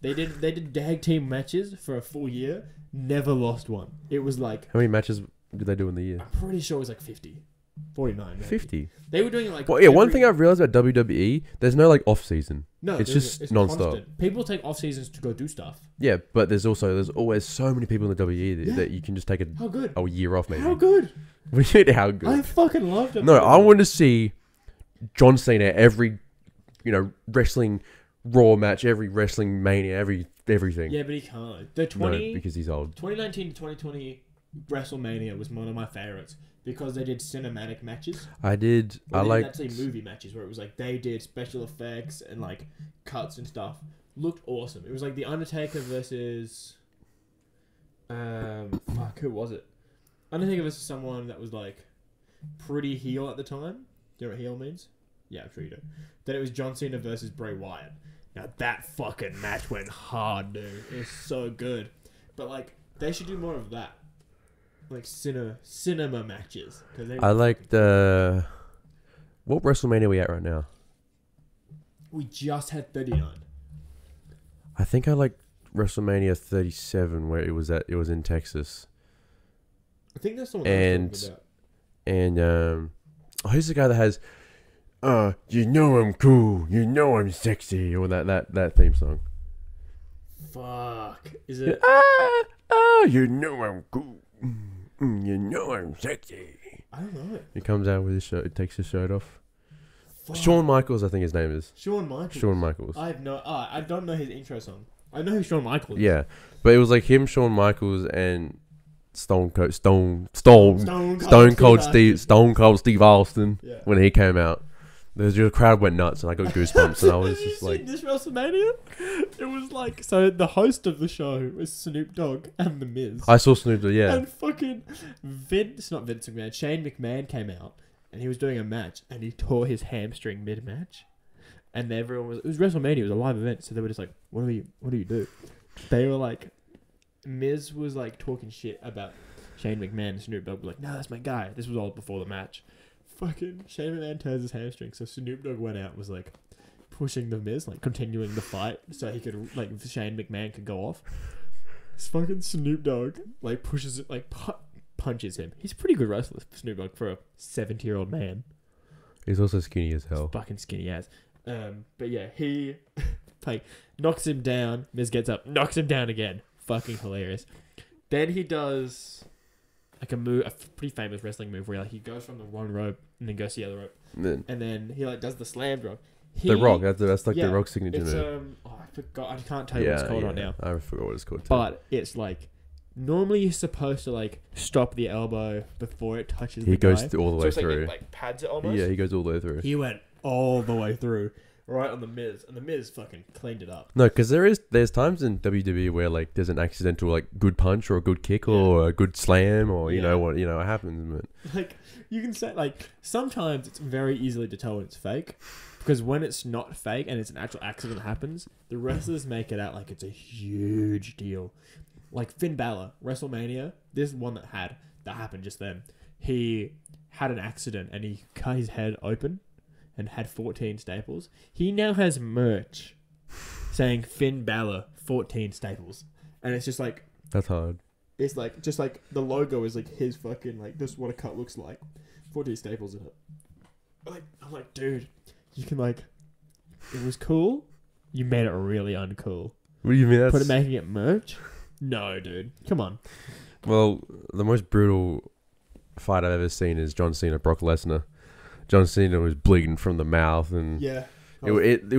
They did tag team matches for a full year. Never lost one. It was like... How many matches did they do in the year? I'm pretty sure it was like 50. 49. Maybe. 50? They were doing it like... Well, yeah, one thing I've realized about WWE, there's no like off season. No, it's just non-stop. Constant. People take off seasons to go do stuff. Yeah, but there's always so many people in the WWE that you can just take a year off maybe. How good? How good? I fucking loved it. No, I want to see John Cena every, wrestling Raw match, every wrestling Mania, everything. Yeah, but he can't. Because he's old. 2019 to 2020 WrestleMania was one of my favorites because they did cinematic matches. I did. Well, I like actually movie matches where it was like they did special effects and like cuts and stuff. Looked awesome. It was like The Undertaker versus who was it? Undertaker versus someone that was like pretty heel at the time. Do you know what heel means? Yeah, I'm sure you do. Then it was John Cena versus Bray Wyatt. Now that fucking match went hard, dude. It was so good. But like, they should do more of that. Like cinema matches. I like the... What WrestleMania are we at right now? We just had 39. I think I like WrestleMania 37 where it was in Texas. I think that's the one I was talking about. And who's the guy that has you know I'm cool, you know I'm sexy, or that theme song? Fuck. Is it you know I'm cool. You know I'm sexy. I don't know it. He comes out with his shirt, takes his shirt off. Fuck. Shawn Michaels, I think his name is. Shawn Michaels. I don't know his intro song. I know who Shawn Michaels is. Yeah, but it was like him, Shawn Michaels, and Stone Cold Steve Austin when he came out. The crowd went nuts, and I got goosebumps, and I was just like, "This WrestleMania." It was like, so the host of the show was Snoop Dogg and The Miz. I saw Snoop Dogg, yeah. And fucking not Vince McMahon, Shane McMahon came out, and he was doing a match, and he tore his hamstring mid-match, and everyone it was WrestleMania, it was a live event, so they were just like, "What do you do?" They were like, Miz was like talking shit about Shane McMahon, and Snoop Dogg was like, "No, that's my guy." This was all before the match. Fucking Shane McMahon tears his hamstring, so Snoop Dogg went out and was like pushing the Miz, like continuing the fight, so he could like Shane McMahon could go off. This fucking Snoop Dogg like pushes it, like punches him. He's a pretty good wrestler, Snoop Dogg, for a 70-year-old man. He's also skinny as hell. Fucking skinny as. But yeah, he like knocks him down. Miz gets up, knocks him down again. Fucking hilarious. Then he does like a pretty famous wrestling move where like he goes from the one rope and then goes to the other rope, and then he like does the slam drop. The Rock, that's like the Rock signature move. I forgot. I can't tell you what it's called right now. I forgot what it's called too. But it's like normally you're supposed to like stop the elbow before it touches. He goes all the way so through. Like pads it almost. Yeah, he goes all the way through. He went all the way through. Right on the Miz, and the Miz fucking cleaned it up. No, because there's times in WWE where like there's an accidental like good punch or a good kick or a good slam or you know what happens. But like you can say like sometimes it's very easily to tell when it's fake, because when it's not fake and it's an actual accident that happens, the wrestlers make it out like it's a huge deal. Like Finn Balor, WrestleMania, this one that happened just then. He had an accident and he cut his head open and had 14 staples. He now has merch saying Finn Balor 14 staples, and it's just like that's hard. It's like just like the logo is like his fucking like this is what a cut looks like. 14 staples in it. I'm like, dude, you can like, it was cool. You made it really uncool. What do you mean? Making it merch? No, dude, come on. Well, the most brutal fight I've ever seen is John Cena Brock Lesnar. John Cena was bleeding from the mouth, and it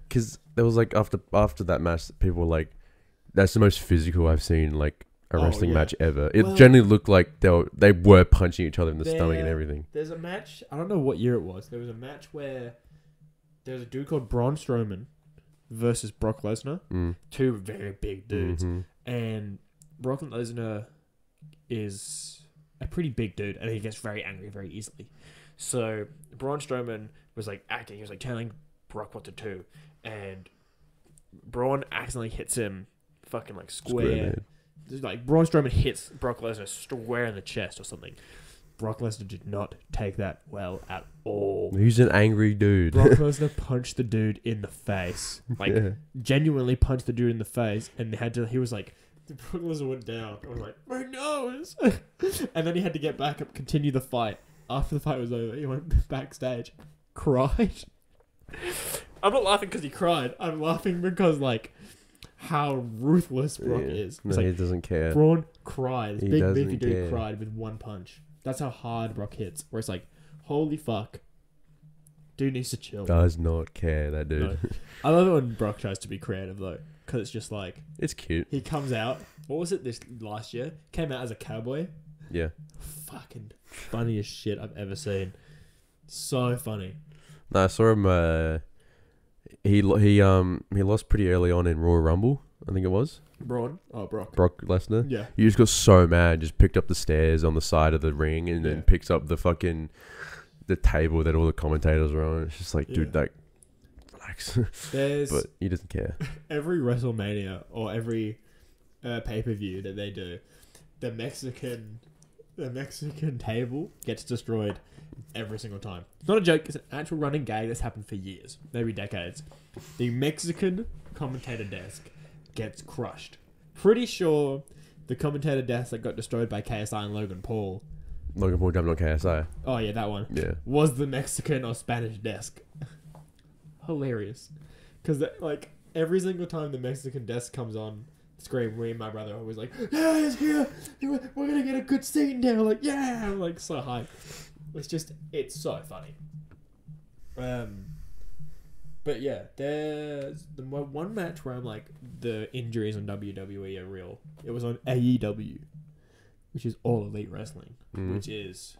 because there was like after that match, people were like, "That's the most physical I've seen like a wrestling match ever." It generally looked like they were punching each other in the stomach and everything. There's a match. I don't know what year it was. There was a match where there was a dude called Braun Strowman versus Brock Lesnar. Two very big dudes, and Brock Lesnar is a pretty big dude, and he gets very angry very easily. So Braun Strowman was like acting. He was like telling Brock what to do, and Braun accidentally hits him, fucking like square. Like Braun Strowman hits Brock Lesnar square in the chest or something. Brock Lesnar did not take that well at all. He's an angry dude. Brock Lesnar punched the dude in the face, like genuinely punched the dude in the face, and he was like, Brock Lesnar went down. I was like, my nose, and then he had to get back up, continue the fight. After the fight was over, he went backstage, cried. I'm not laughing because he cried. I'm laughing because, like, how ruthless Brock is. No, he doesn't care. Braun cried. This big, beefy dude cried with one punch. That's how hard Brock hits. Where it's like, holy fuck. Dude needs to chill. Does not care, that dude. No. I love it when Brock tries to be creative, though. Because it's just like... It's cute. He comes out... What was it this last year? Came out as a cowboy. Yeah. Fucking funniest shit I've ever seen. So funny. No, I saw him. He lost pretty early on in Royal Rumble. I think it was. Braun? Oh, Brock. Brock Lesnar. Yeah. He just got so mad. Just picked up the stairs on the side of the ring and then picks up the table that all the commentators were on. It's just like, dude, like, relax. But he doesn't care. Every WrestleMania or every pay-per-view that they do, the Mexican table gets destroyed every single time. It's not a joke. It's an actual running gag that's happened for years, maybe decades. The Mexican commentator desk gets crushed. Pretty sure the commentator desk that got destroyed by KSI and Logan Paul jumped on KSI. Oh yeah, that one. Yeah. Was the Mexican or Spanish desk. Hilarious. Because like every single time the Mexican desk comes on screen, me and my brother are always like, yeah, he's here. We're going to get a good scene now. Like, yeah. I'm like so hyped. It's so funny. But yeah, there's the one match where I'm like, the injuries on WWE are real. It was on AEW. which is All Elite Wrestling, which is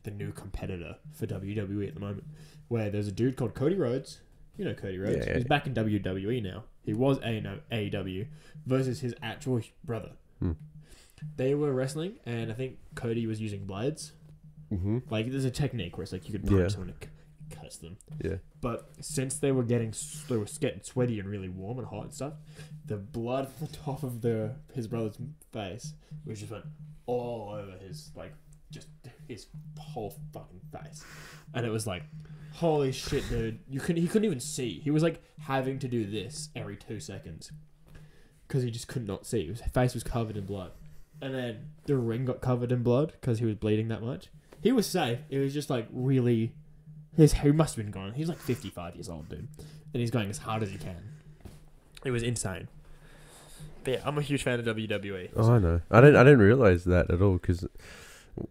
the new competitor for WWE at the moment, where there's a dude called Cody Rhodes. You know Cody Rhodes. Yeah. He's back in WWE now. He was AEW versus his actual brother. They were wrestling, and I think Cody was using blades. Like, there's a technique where it's like you could punch someone and cuts them. Yeah. But since they were getting sweaty and really warm and hot and stuff, the blood on the top of his brother's face, which just went all over his, like, just his whole fucking face. And it was like, holy shit, dude. He couldn't even see. He was like having to do this every 2 seconds because he just could not see. His face was covered in blood. And then the ring got covered in blood because he was bleeding that much. He was safe. It was just like really... He must have been gone. He's like 55 years old, dude. And he's going as hard as he can. It was insane. But yeah, I'm a huge fan of WWE. Oh, I know. I didn't realize that at all because...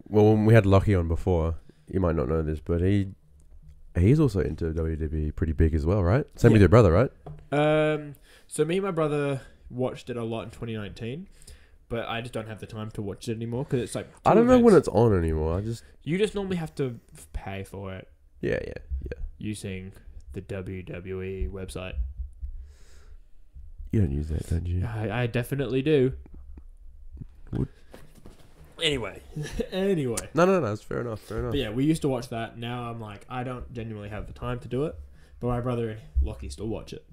Well, when we had Lockie on before, you might not know this, but he's also into WWE pretty big as well, right? Same with your brother, right? So me and my brother watched it a lot in 2019, but I just don't have the time to watch it anymore because it's like... I don't know when it's on anymore. You just normally have to pay for it. Yeah. Using the WWE website. You don't use that, don't you? I definitely do. Would... Anyway. No, it's fair enough. But yeah, we used to watch that. Now I'm like, I don't genuinely have the time to do it. But my brother and Lockie still watch it.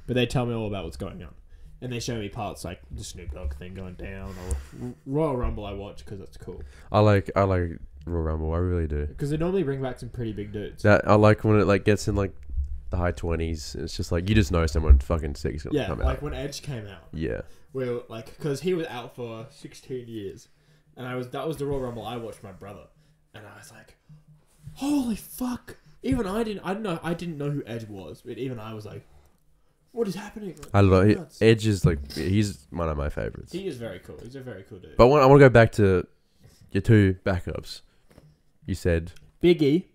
But they tell me all about what's going on. And they show me parts like the Snoop Dogg thing going down or Royal Rumble I watch because it's cool. I like Royal Rumble. I really do. Because they normally bring back some pretty big dudes. That I like when it like gets in like the high 20s. It's just like you just know someone fucking sick's gonna come out. Yeah, like when Edge came out. Yeah. Well, like because he was out for 16 years. And that was the Royal Rumble I watched with my brother. And I was like, holy fuck. Even I didn't know who Edge was. But even I was like, what is happening? Like, I love Edge is like, he's one of my favorites. He is very cool. He's a very cool dude. But I want to go back to your two backups. You said Big E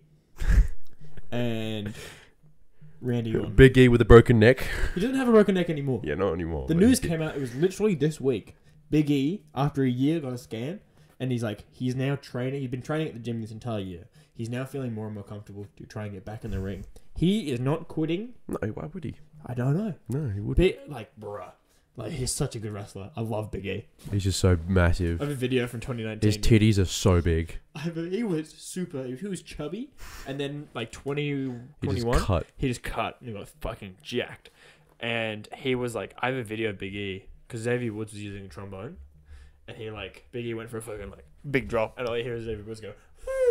and Randy Orton. Big E with a broken neck. He doesn't have a broken neck anymore. Yeah, not anymore. The news came out, it was literally this week. Big E, after a year, got a scan. And he's now training. He's been training at the gym this entire year. He's now feeling more and more comfortable to try and get back in the ring. He is not quitting. No, why would he? I don't know. No, he wouldn't. Bruh. Like, he's such a good wrestler. I love Big E. He's just so massive. I have a video from 2019. His titties are so big. He was chubby. And then, like, 2021, he just cut. And he got fucking jacked. And he was like, I have a video of Big E. Because Xavier Woods was using a trombone. And Big E went for a fucking, like, big drop. And all you hear is Xavier Woods go,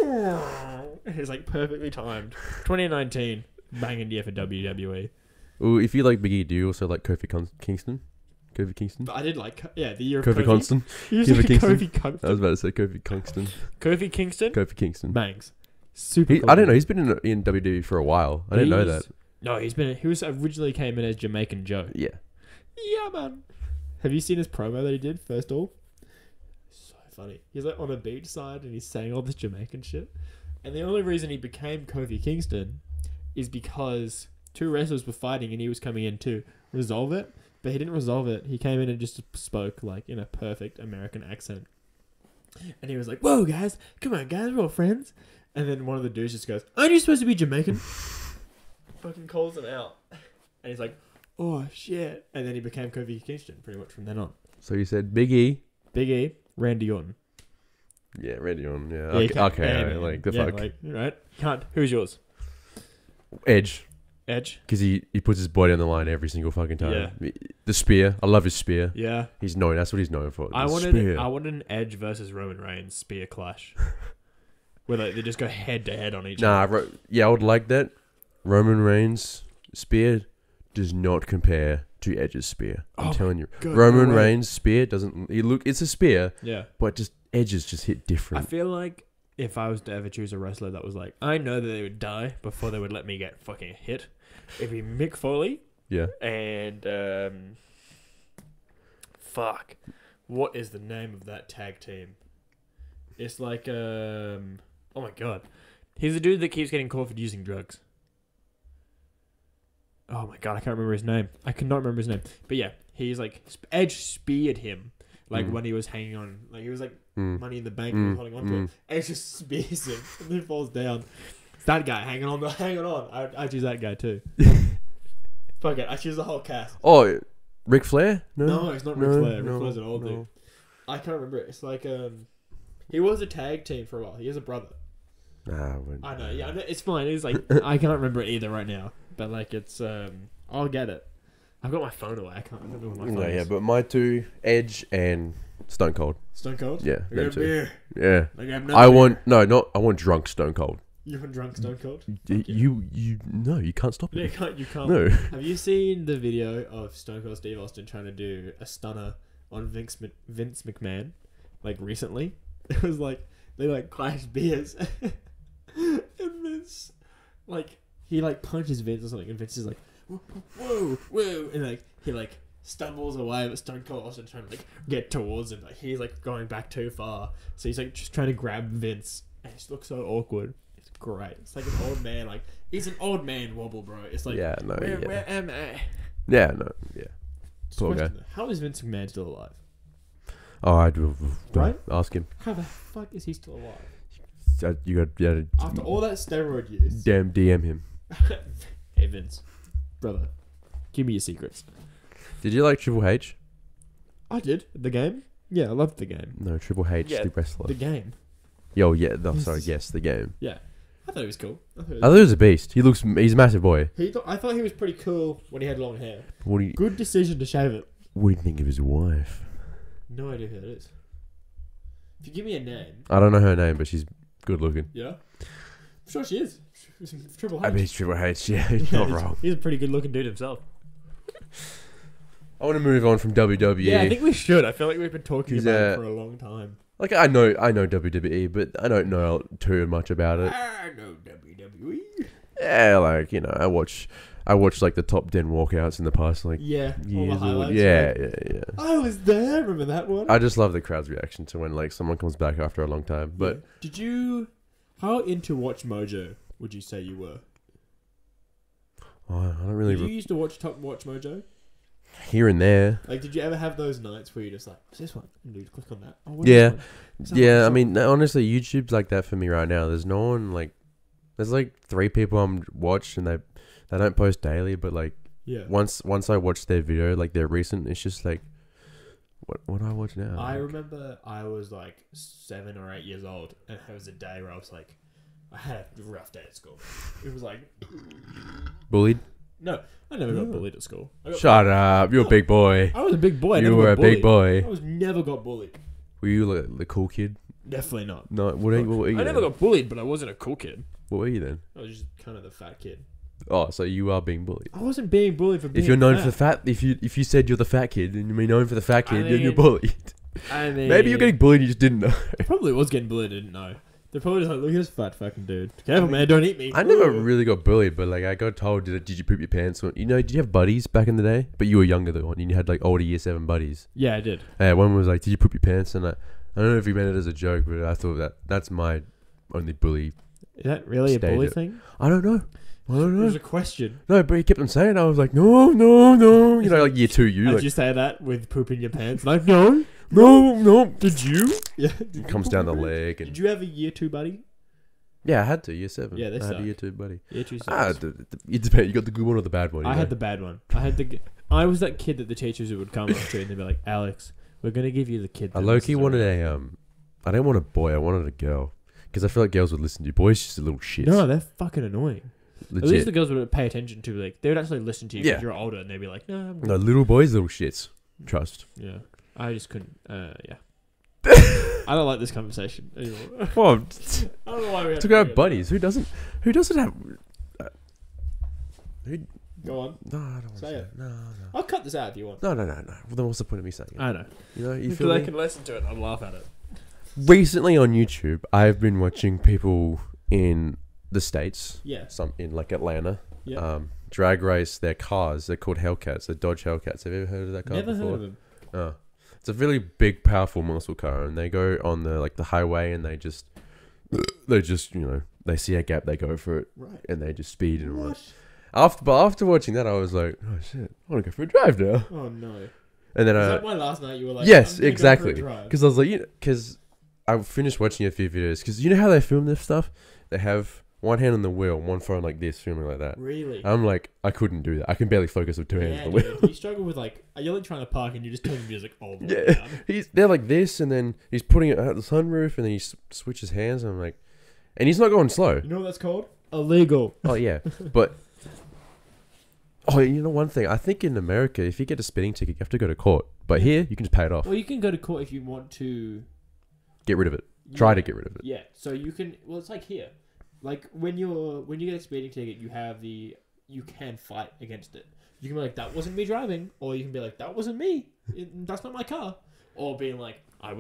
and it's, like, perfectly timed. 2019, banging year for WWE. Ooh, if you like Big E, do you also like Kofi Kingston? Kofi Kingston? But I did like, the year of Kofi Kingston. Kofi Kingston. I was about to say Kofi Kingston. Kofi Kingston? Kofi Kingston. Bangs. Super cool. I didn't know. He's been in WWE for a while. I didn't know that. No, he was originally came in as Jamaican Joe. Yeah. Yeah, man. Have you seen his promo that he did, first all? So funny. He's like on a beachside and he's saying all this Jamaican shit. And the only reason he became Kofi Kingston is because two wrestlers were fighting and he was coming in to resolve it. But he didn't resolve it. He came in and just spoke like in a perfect American accent. And he was like, whoa, guys. Come on, guys. We're all friends. And then one of the dudes just goes, aren't you supposed to be Jamaican? Fucking calls him out. And he's like, oh, shit. And then he became Kofi Kingston pretty much from then on. So you said Big E, Randy Orton. Yeah, Randy Orton. Yeah. Okay. Like the fuck. Like, right? Can't. Who's yours? Edge. Because he puts his body on the line every single fucking time. Yeah. The spear. I love his spear. Yeah. He's known. That's what he's known for. I wanted an Edge versus Roman Reigns spear clash. Where they just go head to head on each other. I would like that. Roman Reigns' spear does not compare to Edge's spear. I'm telling you. God, Roman Reigns' spear doesn't... It's a spear. Yeah. But just Edge's just hit different. I feel like if I was to ever choose a wrestler that was like, I know that they would die before they would let me get fucking hit, it'd be Mick Foley. Yeah. And... fuck. What is the name of that tag team? It's like... oh my god. He's the dude that keeps getting caught for using drugs. Oh my god, I can't remember his name. I cannot remember his name. But yeah, he's like... Edge speared him Like when he was hanging on, like he was like Money in the Bank, and he was holding on to it, and it just spears him and then falls down. It's that guy hanging on. I choose that guy too. Fuck it, I choose the whole cast. Oh, Ric Flair? No, it's not Ric Flair. Ric Flair's an old dude. I can't remember it. It's like he was a tag team for a while. He has a brother. I know. Yeah, I know, it's fine. It's like I can't remember it either right now. But like it's I'll get it. I've got my phone away. I can't remember what my phone is. Yeah, but my two, Edge and Stone Cold. Stone Cold? Yeah, them two. Beer. Yeah. I want drunk Stone Cold. You want drunk Stone Cold? You can't stop it. Yeah, you can't. No. Have you seen the video of Stone Cold Steve Austin trying to do a stunner on Vince McMahon, like recently? It was like they like clashed beers, and Vince, like he like punches Vince or something, and Vince is like, whoa, and like he like stumbles away, but Stone Cold Austin trying to like get towards him, like he's like going back too far, so he's like just trying to grab Vince, and it just looks so awkward. It's great. It's like an old man, like he's an old man wobble, bro. It's like where am I? Yeah, no, yeah. Poor guy. How is Vince McMahon still alive? Oh, I do. Right? Ask him. How the fuck is he still alive? You got after all that steroid use. Damn, DM him. Hey Vince, brother, give me your secrets. Did you like Triple H? I did. The game? Yeah, I loved the game. No, Triple H, the wrestler. The game. Yo, yeah. No, sorry. Yes, the game. Yeah, I thought he was cool. I thought he was a beast. He's a massive boy. I thought he was pretty cool when he had long hair. What Good decision to shave it. What do you think of his wife? No idea who that is. If you give me a name. I don't know her name, but she's good looking. Yeah. I'm sure she is. Triple H. I mean, it's Triple H. Yeah, he's not wrong. He's a pretty good looking dude himself. I want to move on from WWE. Yeah, I think we should. I feel like we've been talking about it for a long time. Like I know WWE, but I don't know too much about it. I know WWE. Yeah, like I watch like the top 10 walkouts in the past like years. All the highlights, yeah. I was there. Remember that one? I just love the crowd's reaction to when like someone comes back after a long time. But how into Watch Mojo would you say you were? Oh, I don't really. Did you used to watch Mojo? Here and there. Like, did you ever have those nights where you just like, what's this one? And you click on that. Oh, yeah. I mean, honestly, YouTube's like that for me right now. There's no one like. There's like 3 people I'm watched, and they don't post daily, but like once I watch their video, like their recent, it's just like, what do I watch now? I remember I was like 7 or 8 years old, and it was a day where I was like, I had a rough day at school. It was like bullied. No, I never got bullied at school. Shut up! You're a big boy. I was a big boy. You were a big boy. I never got bullied. Were you like the cool kid? Definitely not. No. What were you? I never got bullied, but I wasn't a cool kid. What were you then? I was just kind of the fat kid. Oh, so you are being bullied. I wasn't being bullied for being If you're known fat. for the fat, if you said you're the fat kid and you're known for the fat kid, then you're bullied. Maybe you're getting bullied, you just didn't know. I probably was getting bullied, I didn't know. They're probably just like, look at this fat fucking dude. Careful, man, don't eat me. I never really got bullied, but like I got told, did you poop your pants? Did you have buddies back in the day? But you were younger than one, and you had like older year 7 buddies. Yeah, I did. One was like, did you poop your pants? And I don't know if he meant it as a joke, but I thought that's my only bully. Is that really a bully thing? I don't know. It was a question. No, but he kept on saying it. I was like, no. Like year 2, you. Did you say that with pooping your pants? Like, no. Did you? Yeah. It comes down the leg. Did you have a year 2 buddy? Yeah, I had to. Year 7. Yeah, I had a year 2 buddy. Year 2 sucks. It depends. You got the good one or the bad one? I had the bad one. I was that kid that the teachers would come up to and they'd be like, Alex, we're going to give you the kid. I low-key wanted I didn't want a boy. I wanted a girl. Because I feel like girls would listen to you. Boys just a little shit. No, they're fucking annoying. Legit. At least the girls would pay attention to, like, they would actually listen to you because you're older and they'd be like, no. No, little boys, little shits. Trust. Yeah. I just couldn't, yeah. I don't like this conversation anymore. Oh, I don't know why we have talk about buddies. Who doesn't have... Go on. No, I don't want to say it. No. I'll cut this out if you want. No. Well, then what's the point of me saying it? I know. You feel me? I can listen to it and I'll laugh at it. Recently on YouTube, I've been watching people in the States. Yeah. Some in like Atlanta. Yeah. Drag race their cars. They're called Hellcats. They're Dodge Hellcats. Have you ever heard of that car before? Never heard of them. Oh. It's a really big, powerful muscle car, and they go on the highway, and they just they see a gap, they go for it, right, and they just speed and run. After watching that, I was like, oh shit, I want to go for a drive now. Oh no! And then was that why last night you were like, yes, exactly. Because I was like, because I finished watching a few videos. Because you know how they film this stuff? They have one hand on the wheel, one phone like this, filming like that. Really? I'm like, I couldn't do that. I can barely focus with two hands on the wheel. You struggle with like, you're like trying to park and you just turn the music all the way down. They're like this, and then he's putting it out the sunroof, and then he switches hands, and I'm like, and he's not going slow. You know what that's called? Illegal. Oh yeah, but you know one thing. I think in America, if you get a speeding ticket, you have to go to court. But here, you can just pay it off. Well, you can go to court if you want to get rid of it. Try to get rid of it. Yeah. So you can. Well, it's like here. Like when you get a speeding ticket, you can fight against it. You can be like, that wasn't me driving, or you can be like, that wasn't me. That's not my car. Or being like, I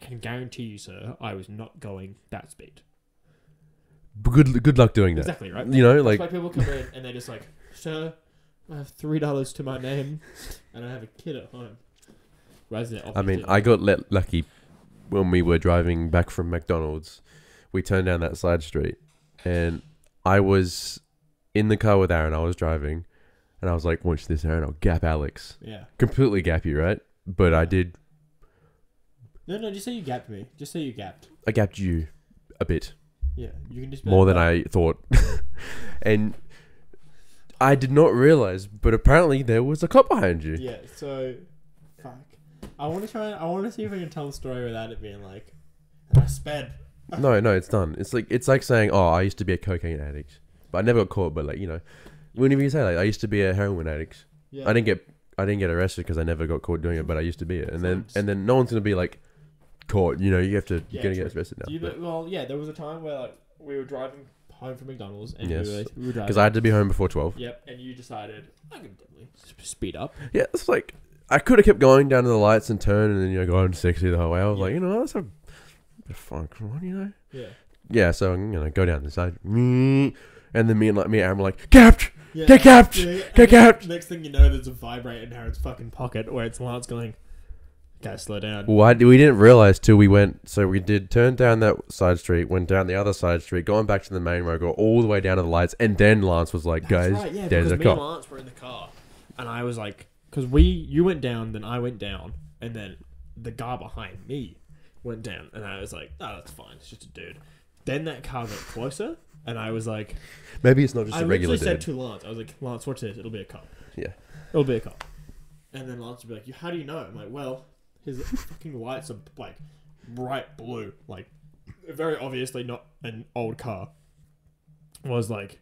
can guarantee you, sir, I was not going that speed. Good luck doing that. Exactly right. You know, that's why people come in and they're just like, sir, I have $3 to my name, and I have a kid at home. I mean, I got lucky when we were driving back from McDonald's. We turned down that side street, and I was in the car with Aaron. I was driving, and I was like, watch this, Aaron. I'll gap Alex. Yeah. Completely gap you, right? But I did. No, just say you gapped me. Just say you gapped. I gapped you a bit. Yeah, you can just more than I thought. And I did not realize, but apparently there was a cop behind you. Yeah, so fuck. I want to see if I can tell the story without it being like, and I sped. No, it's done. It's like saying, oh, I used to be a cocaine addict, but I never got caught. But like, you know, whenever you say like, I used to be a heroin addict. Yeah. I didn't get arrested because I never got caught doing it, but I used to be it. And then no one's gonna be like caught. You know, you're gonna get arrested now. There was a time where like we were driving home from McDonald's, and we were driving because I had to be home before 12. Yep, and you decided I can definitely speed up. Yeah, it's like I could have kept going down to the lights and turn, and then going 60 the whole way. I was like, that's a bit of fun, you know. Yeah. Yeah, so I'm gonna go down the side, and then me and Aaron were like, gapped. Yeah, get gapped! Get gapped! Next thing you know, there's a vibrate in Aaron's fucking pocket where it's Lance going, gotta slow down. Well, we didn't realize till we went, so we did turn down that side street, went down the other side street, going back to the main road, go all the way down to the lights, and then Lance was like, guys, there's a cop. Me and Lance were in the car, and I was like, because you went down, then I went down, and then the guy behind me went down, and I was like, oh, that's fine, it's just a dude. Then that car got closer, and I was like, maybe it's not just a regular dude. I literally said to Lance, I was like, Lance, watch this, it'll be a cop. Yeah. It'll be a cop. And then Lance would be like, how do you know? I'm like, well, his fucking lights are like bright blue. Like, very obviously not an old car. Was like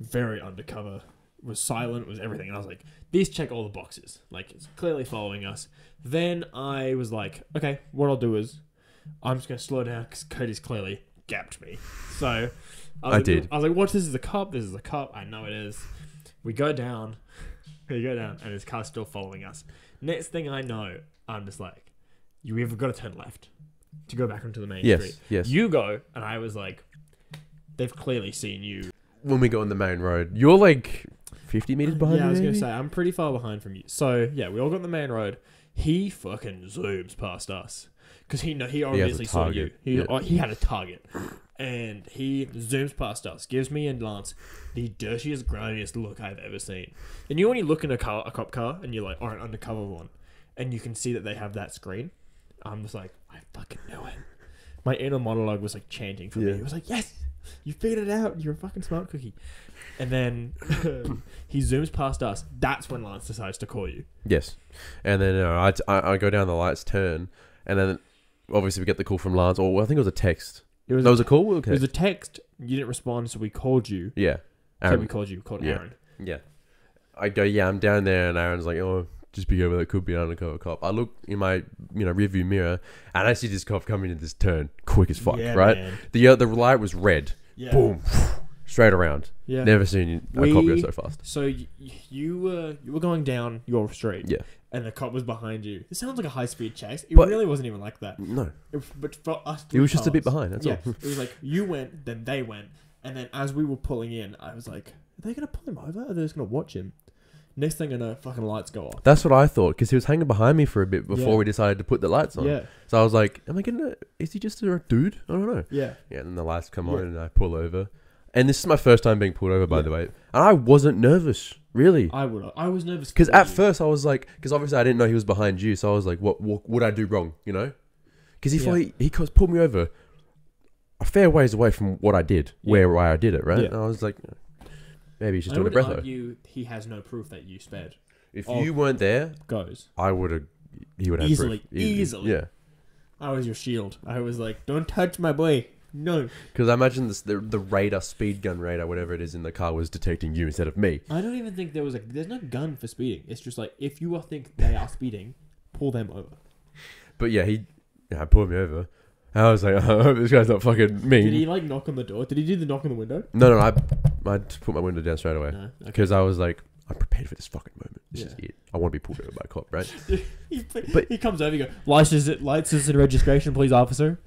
very undercover. Was silent, was everything. And I was like, these check all the boxes. Like, it's clearly following us. Then I was like, okay, what I'll do is I'm just going to slow down because Cody's clearly gapped me. So I was like, watch, this is a cop. This is a cop. I know it is. We go down, and his car's still following us. Next thing I know, I'm just like, you either got to turn left to go back onto the main street. Yes. You go, and I was like, they've clearly seen you. When we go on the main road, you're like 50 meters behind me. Yeah, I was going to say, I'm pretty far behind from you. So, yeah, we all got on the main road. He fucking zooms past us. Because he obviously saw you. He had a target. And he zooms past us, gives me and Lance the dirtiest, grimiest look I've ever seen. And when you look in a cop car, and you're like, or an undercover one, and you can see that they have that screen, I'm just like, I fucking knew it. My inner monologue was like chanting for me. It was like, yes, you figured it out. You're a fucking smart cookie. And then he zooms past us. That's when Lance decides to call you. Yes. And then I go down the lights, turn, and then obviously we get the call from Lance, or I think it was a text. That was a call? Okay. It was a text. You didn't respond, so we called you. Yeah. Aaron. So we called you. We called Aaron. Yeah. I go, I'm down there, and Aaron's like, oh, just be over, that could be an undercover cop. I look in my rearview mirror, and I see this cop coming in this turn, quick as fuck, right? Man. The light was red. Yeah. Boom. Straight around. Yeah. Never seen a cop go so fast. So you were going down your street. Yeah. And the cop was behind you. It sounds like a high-speed chase. It really wasn't even like that. No. But for us, it was just a bit behind. That's all. It was like you went, then they went, and then as we were pulling in, I was like, "Are they gonna pull him over? Or are they just gonna watch him?" Next thing I know, fucking lights go off. That's what I thought, because he was hanging behind me for a bit before we decided to put the lights on. Yeah. So I was like, "Am I gonna? Is he just a dude? I don't know." Yeah. Yeah. And then the lights come on, and I pull over. And this is my first time being pulled over, by the way. And I wasn't nervous, really. I was nervous. Because at first I was like, because obviously I didn't know he was behind you. So I was like, what would I do wrong, you know? Because he pulled me over a fair ways away from what I did, where I did it, right? Yeah. And I was like, maybe he's just doing a breatho. He has no proof that you sped. If you weren't there, he would have easily. Yeah. I was your shield. I was like, don't touch my boy. No. Because I imagine the radar, speed gun radar, whatever it is in the car was detecting you instead of me. I don't even think there's no gun for speeding. It's just like, if you think they are speeding, pull them over. But yeah, he pulled me over. I was like, I hope this guy's not fucking mean. Did he like knock on the door? Did he do the knock on the window? No, I just put my window down straight away. Because I was like, I'm prepared for this fucking moment. This is it. I want to be pulled over by a cop, right? But he comes over, you go, license and registration, please, officer.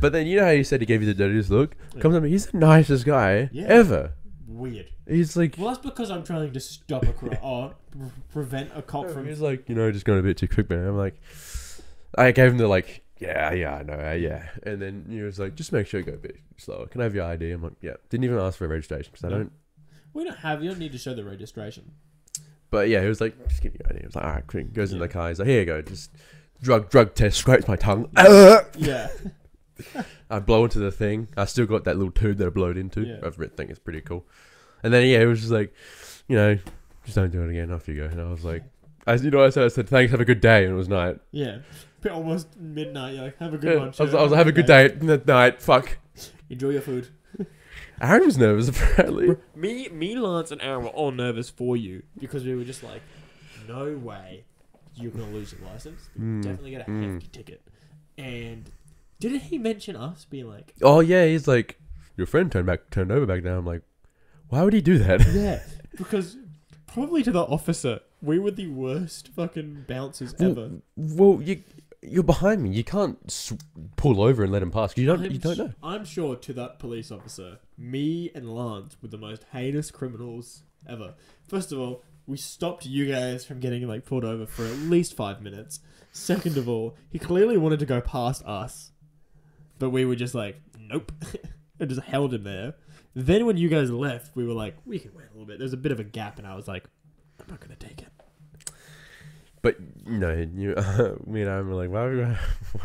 But then you know how he said he gave you the dirtiest look? Comes at me, he's the nicest guy ever. Weird. He's like... Well, that's because I'm trying to stop a crime or prevent a cop from... He's like, just going a bit too quick, man. I'm like... I gave him the like, I know, yeah. And then he was like, just make sure you go a bit slower. Can I have your ID? I'm like, yeah. Didn't even ask for a registration because I don't... You don't need to show the registration. But yeah, he was like, just give me your ID. I was like, all right, quick. Goes in the car. He's like, here you go. Just drug test. Scrapes my tongue. Yeah. I blow into the thing. I still got that little tube that I blowed into. Yeah. I think it's pretty cool. And then it was just like, just don't do it again. Off you go. And I was like, I said, thanks. Have a good day. And it was night. Yeah. Almost midnight. You're like, have a good one. I was like, have a good day. Night. Fuck. Enjoy your food. Aaron was nervous apparently. Me, Lance, and Aaron were all nervous for you because we were just like, no way you're gonna lose your license. You definitely get a hefty ticket. And didn't he mention us being like, oh yeah, he's like, your friend turned over back now. I'm like, why would he do that? Yeah, because probably to the officer, we were the worst fucking bouncers ever. Well, you're behind me. You can't pull over and let him pass. You don't know. I'm sure to that police officer, me and Lance were the most heinous criminals ever. First of all, we stopped you guys from getting like pulled over for at least 5 minutes. Second of all, he clearly wanted to go past us, but we were just like, nope, and just held him there. Then when you guys left, we were like, we can wait a little bit. There's a bit of a gap, and I was like, I'm not gonna take it. But, me and Aaron were like, why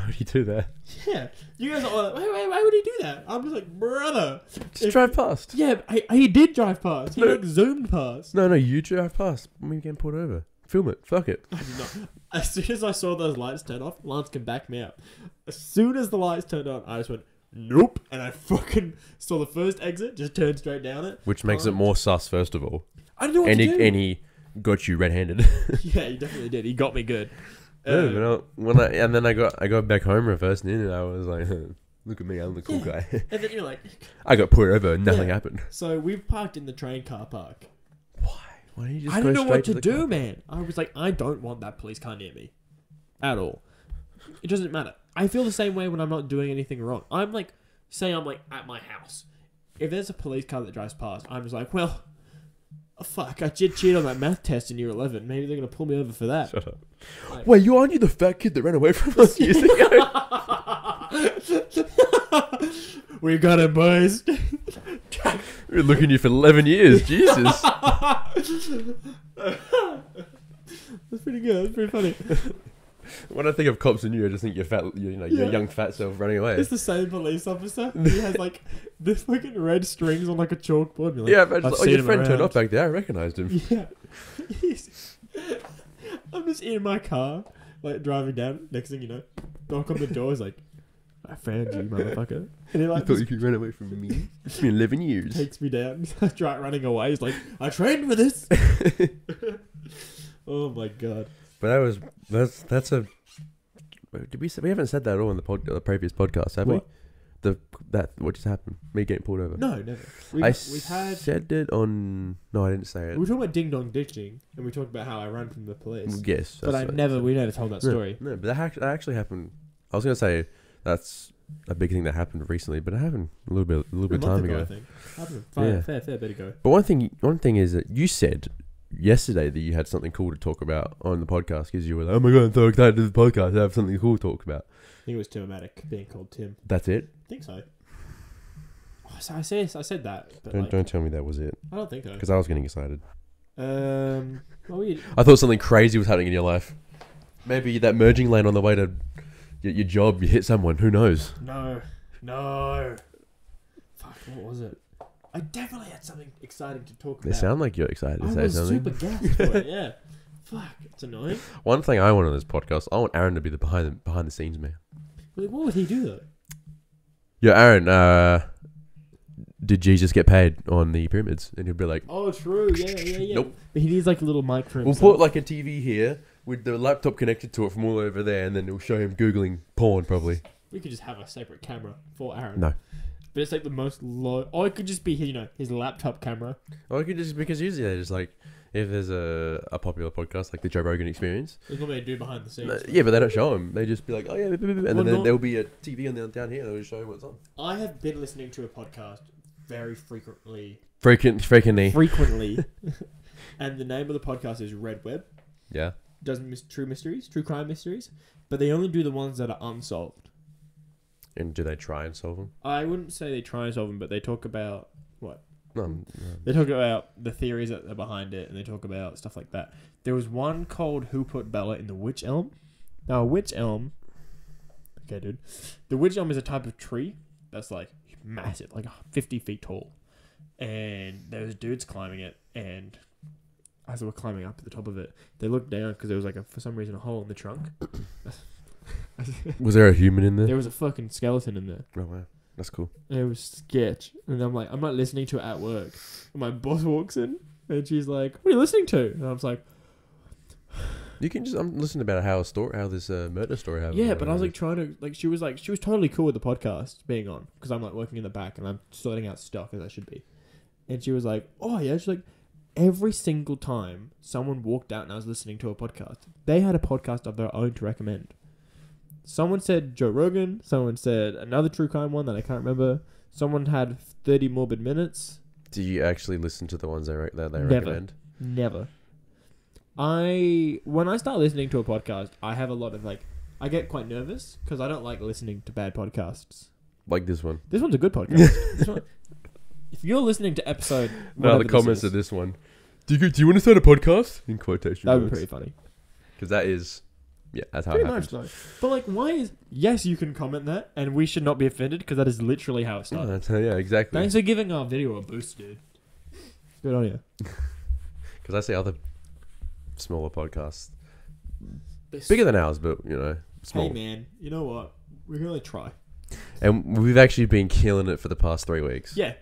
would he do that? Yeah. You guys are like, why would he do that? I'm just like, brother. Just drive past. Yeah, he did drive past. He zoomed past. No, you drive past. When we getting pulled over. Film it. Fuck it. I did not. As soon as I saw those lights turn off, Lance can back me up. As soon as the lights turned on, I just went, nope. And I fucking saw the first exit, just turned straight down it. Which makes it more sus, first of all. I don't know what to do. And he got you red-handed. Yeah, he definitely did. He got me good. And then I got back home reversing in, and I was like, look at me, I'm the cool guy. And then you're like, I got pulled over, and nothing happened. So we parked in the train car park. Why? Why don't you just I didn't know what to do, man. I was like, I don't want that police car near me, at all. It doesn't matter. I feel the same way when I'm not doing anything wrong. I'm like, say I'm like at my house. If there's a police car that drives past, I'm just like, well, oh, fuck, I did cheat on that math test in year 11. Maybe they're going to pull me over for that. Shut up. Like, wait, aren't you the fat kid that ran away from us years ago? We got it, boys. We've been looking at you for 11 years. Jesus. That's pretty good. That's pretty funny. When I think of cops and you, I just think your young fat self running away. It's the same police officer. He has like this fucking red strings on like a chalkboard. Like, yeah, but your friend turned off back there. I recognised him. Yeah. I'm just in my car, like driving down. Next thing you know, knock on the door. Is like, I found you, motherfucker. And he like, you thought you could run away from me? It's been 11 years. Takes me down. I try running away. He's like, I trained for this. Oh my god. But that's a. Did we say, we haven't said that at all in the previous podcast, have what? we? What just happened? Me getting pulled over? No, never. We've said it on. No, I didn't say it. We were talking about ding dong ditching, and we talked about how I ran from the police. Yes, but we never told that story. No, but that actually happened. I was gonna say that's a big thing that happened recently, but it happened a little bit of time ago. I think. Happened fair bit ago. But one thing is that you said yesterday that you had something cool to talk about on the podcast because you were like, oh my god, I'm so excited to do the podcast. I have something cool to talk about. I think it was Tim-o-matic being called Tim. That's it? I think so. Oh, I said that. But don't tell me that was it. I don't think so. Because I was getting excited. Weird. I thought something crazy was happening in your life. Maybe that merging lane on the way to your job, you hit someone. Who knows? No. Fuck, what was it? I definitely had something exciting to talk about. They sound like you're excited to say something. I was super gassed for it, yeah. Fuck, it's annoying. One thing I want on this podcast, I want Aaron to be the behind the scenes man. Like, what would he do though? Yeah, Aaron, did Jesus get paid on the pyramids? And he'll be like, oh, true, yeah. Nope. But he needs like a little mic for himself. We'll put like a TV here with the laptop connected to it from all over there, and then it'll show him Googling porn probably. We could just have a separate camera for Aaron. No. But it's like the most low... Or it could just be, his laptop camera. Or it could just... Because usually they just like... If there's a popular podcast like the Joe Rogan Experience... There's what they do behind the scenes. Yeah, but they don't show them. They just be like, oh yeah... And then there'll be a TV down here and they'll show you what's on. I have been listening to a podcast very frequently. Frequently. And the name of the podcast is Red Web. Yeah. Does true crime mysteries. But they only do the ones that are unsolved. And do they try and solve them? I wouldn't say they try and solve them, but they talk about... What? No. They talk about the theories that are behind it, and they talk about stuff like that. There was one called Who Put Bella in the Witch Elm? Now, a witch elm... Okay, dude. The witch elm is a type of tree that's like massive, like 50 feet tall. And there was dudes climbing it, and as they were climbing up to the top of it, they looked down because there was like for some reason a hole in the trunk. Was there a human in there? There was a fucking skeleton in there. Oh wow, that's cool. And it was sketch. And I'm like, I'm not listening to it at work. And my boss walks in and she's like, what are you listening to? And I was like, you can just... I'm listening about how this murder story happened. Yeah, but I was like trying to... Like, she was totally cool with the podcast being on. Because I'm like working in the back and I'm sorting out stock as I should be. And she was like, oh yeah. She's like, every single time someone walked out and I was listening to a podcast, they had a podcast of their own to recommend. Someone said Joe Rogan. Someone said another true crime one that I can't remember. Someone had 30 Morbid Minutes. Do you actually listen to the ones that they recommend? Never. When I start listening to a podcast, I have a lot of I get quite nervous because I don't like listening to bad podcasts. Like this one. This one's a good podcast. If you're listening to episode... No, the comments of this one. Do you want to start a podcast? In quotation that would be pretty funny. Because that is... Yeah, that's how pretty it happens. Much so. But why is... Yes, you can comment that, and we should not be offended because that is literally how it started. Yeah, exactly. Thanks for giving our video a boost, dude. Good on you. Because I see other smaller podcasts. Bigger than ours, but, small. Hey, man, you know what? We're going to try. And we've actually been killing it for the past 3 weeks. Yeah.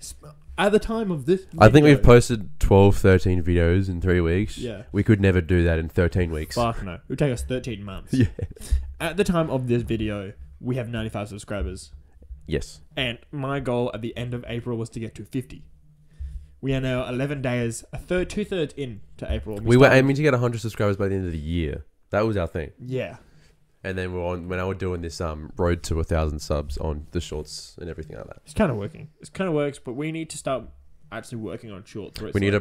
At the time of this video, I think we've posted 12, 13 videos in 3 weeks. Yeah. We could never do that in 13 weeks. Fuck no. It would take us 13 months. Yeah. At the time of this video, we have 95 subscribers. Yes. And my goal at the end of April was to get to 50. We are now 11 days, 2/3 in to April. We were aiming to get 100 subscribers by the end of the year. That was our thing. Yeah. And then when I was doing this road to 1,000 subs on the shorts and everything like that. It's kind of working. It kind of works, but we need to start actually working on shorts. We need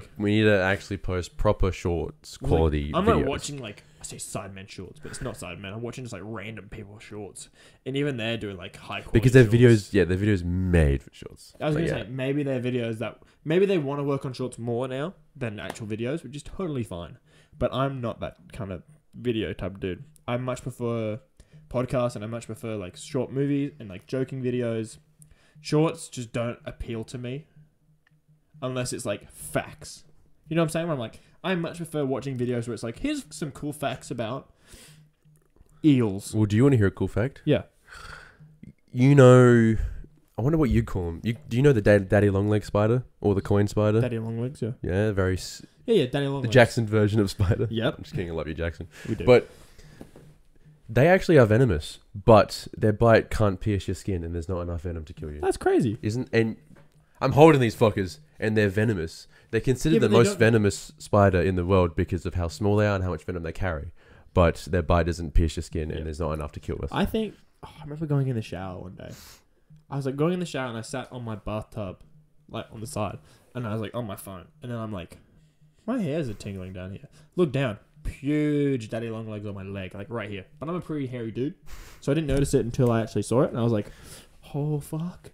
to actually post proper shorts quality I'm videos. not watching I say Sidemen shorts, but it's not Sidemen. I'm watching just random people shorts, and even they're doing high quality. Because their shorts. videos, their videos made for shorts. I was gonna say maybe they're videos that maybe they want to work on shorts more now than actual videos, which is totally fine. But I'm not that kind of video type of dude. I much prefer podcasts, and I much prefer short movies and joking videos. Shorts just don't appeal to me unless it's facts. You know what I'm saying? Where I much prefer watching videos where it's here's some cool facts about eels. Well, do you want to hear a cool fact? Yeah. I wonder what you call them. Do you know the daddy longleg spider or the coin spider? Daddy longlegs, yeah. Yeah, very. Yeah, daddy longlegs. The Jackson version of spider. Yep. I'm just kidding. I love you, Jackson. We do. But they actually are venomous, but their bite can't pierce your skin, and there's not enough venom to kill you. That's crazy. And I'm holding these fuckers, and they're venomous. They're considered the most venomous spider in the world because of how small they are and how much venom they carry. But their bite doesn't pierce your skin, and there's not enough to kill us. I think... I remember going in the shower one day. I was going in the shower, and I sat on my bathtub, on the side, and I was on my phone. And then I'm my hairs are tingling down here. Look down. Huge daddy long legs on my leg, right here. But I'm a pretty hairy dude, so I didn't notice it until I actually saw it, and I was like, oh, fuck.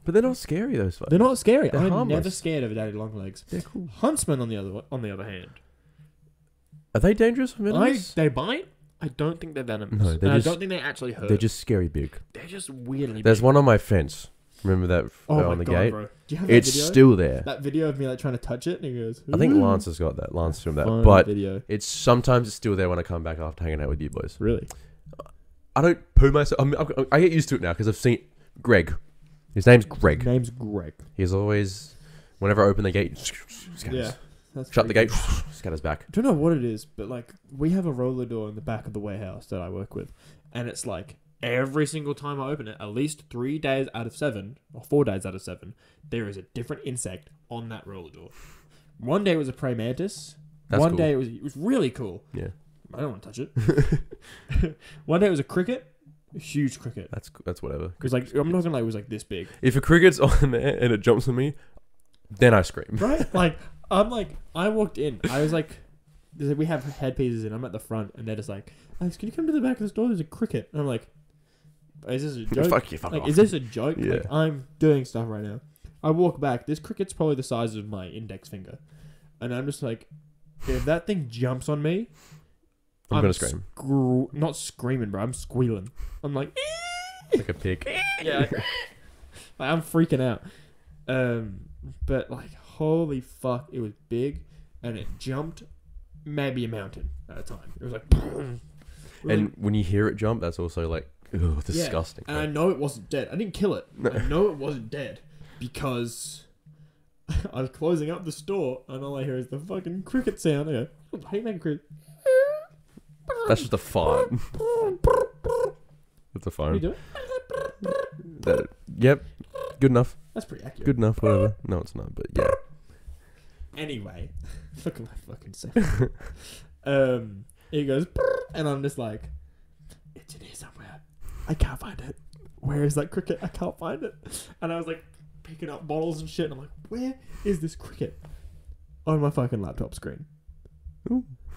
But they're not scary, those fuckers. They're not scary. They're I'm harmless. never scared of daddy long legs. They're cool. Huntsmen, on the other hand, Are they dangerous or venomous? they bite. I don't think they're venomous. No, I don't think they actually hurt. They're just scary big. They're just weirdly There's big. one on my fence. Remember that on the gate? Bro. Do you have that It's video? still there. That video of me like trying to touch it, and he goes. I think "Ooh." Lance has got that. Lance filmed that. Fun But video. it's sometimes still there when I come back after hanging out with you boys. Really? I don't poo myself. I get used to it now because I've seen Greg. His name's Greg. His name's Greg. He's always, whenever I open the gate, scatters. Yeah. That's Shut the pretty gate, good. scatters back. I don't know what it is, but like we have a roller door in the back of the warehouse that I work with, and it's like every single time I open it, at least 3 days out of 7 or 4 days out of 7, there is a different insect on that roller door. One day it was a praying mantis. That's One cool. day it was really cool. Yeah. I don't want to touch it. One day it was a cricket, a huge cricket. That's whatever. Because like I'm not gonna lie, it was like this big. If a cricket's on there and it jumps on me, then I scream. Right? Like I walked in. I was like, we have headpieces in. I'm at the front, and they're just like, Alex, can you come to the back of the store? There's a cricket. And I'm like, is this a joke? Fuck like, off. is this a joke? Yeah. Like, I'm doing stuff right now. I walk back. This cricket's probably the size of my index finger, and I'm just like, if that thing jumps on me, I'm gonna scream. Not screaming, bro. I'm squealing. I'm like, Like a pig. yeah. Like, I'm freaking out. But like, holy fuck, it was big, and it jumped maybe a mountain at a time. It was like, And when you hear it jump, that's also like, ugh, disgusting. Yeah. And I know it wasn't dead. I didn't kill it. No. I know it wasn't dead because I was closing up the store, and all I hear is the fucking cricket sound. I go, how do you make a cricket? That's just a fart. That's a How phone. do you do it? Yep. Good enough. That's pretty accurate. Good enough, whatever. No, it's not, but yeah. Anyway, look at my fucking self. It goes, and I'm just like, it's in here somewhere. I can't find it. Where is that cricket? I can't find it. And I was like picking up bottles and shit. And I'm like, where is this cricket? On my fucking laptop screen.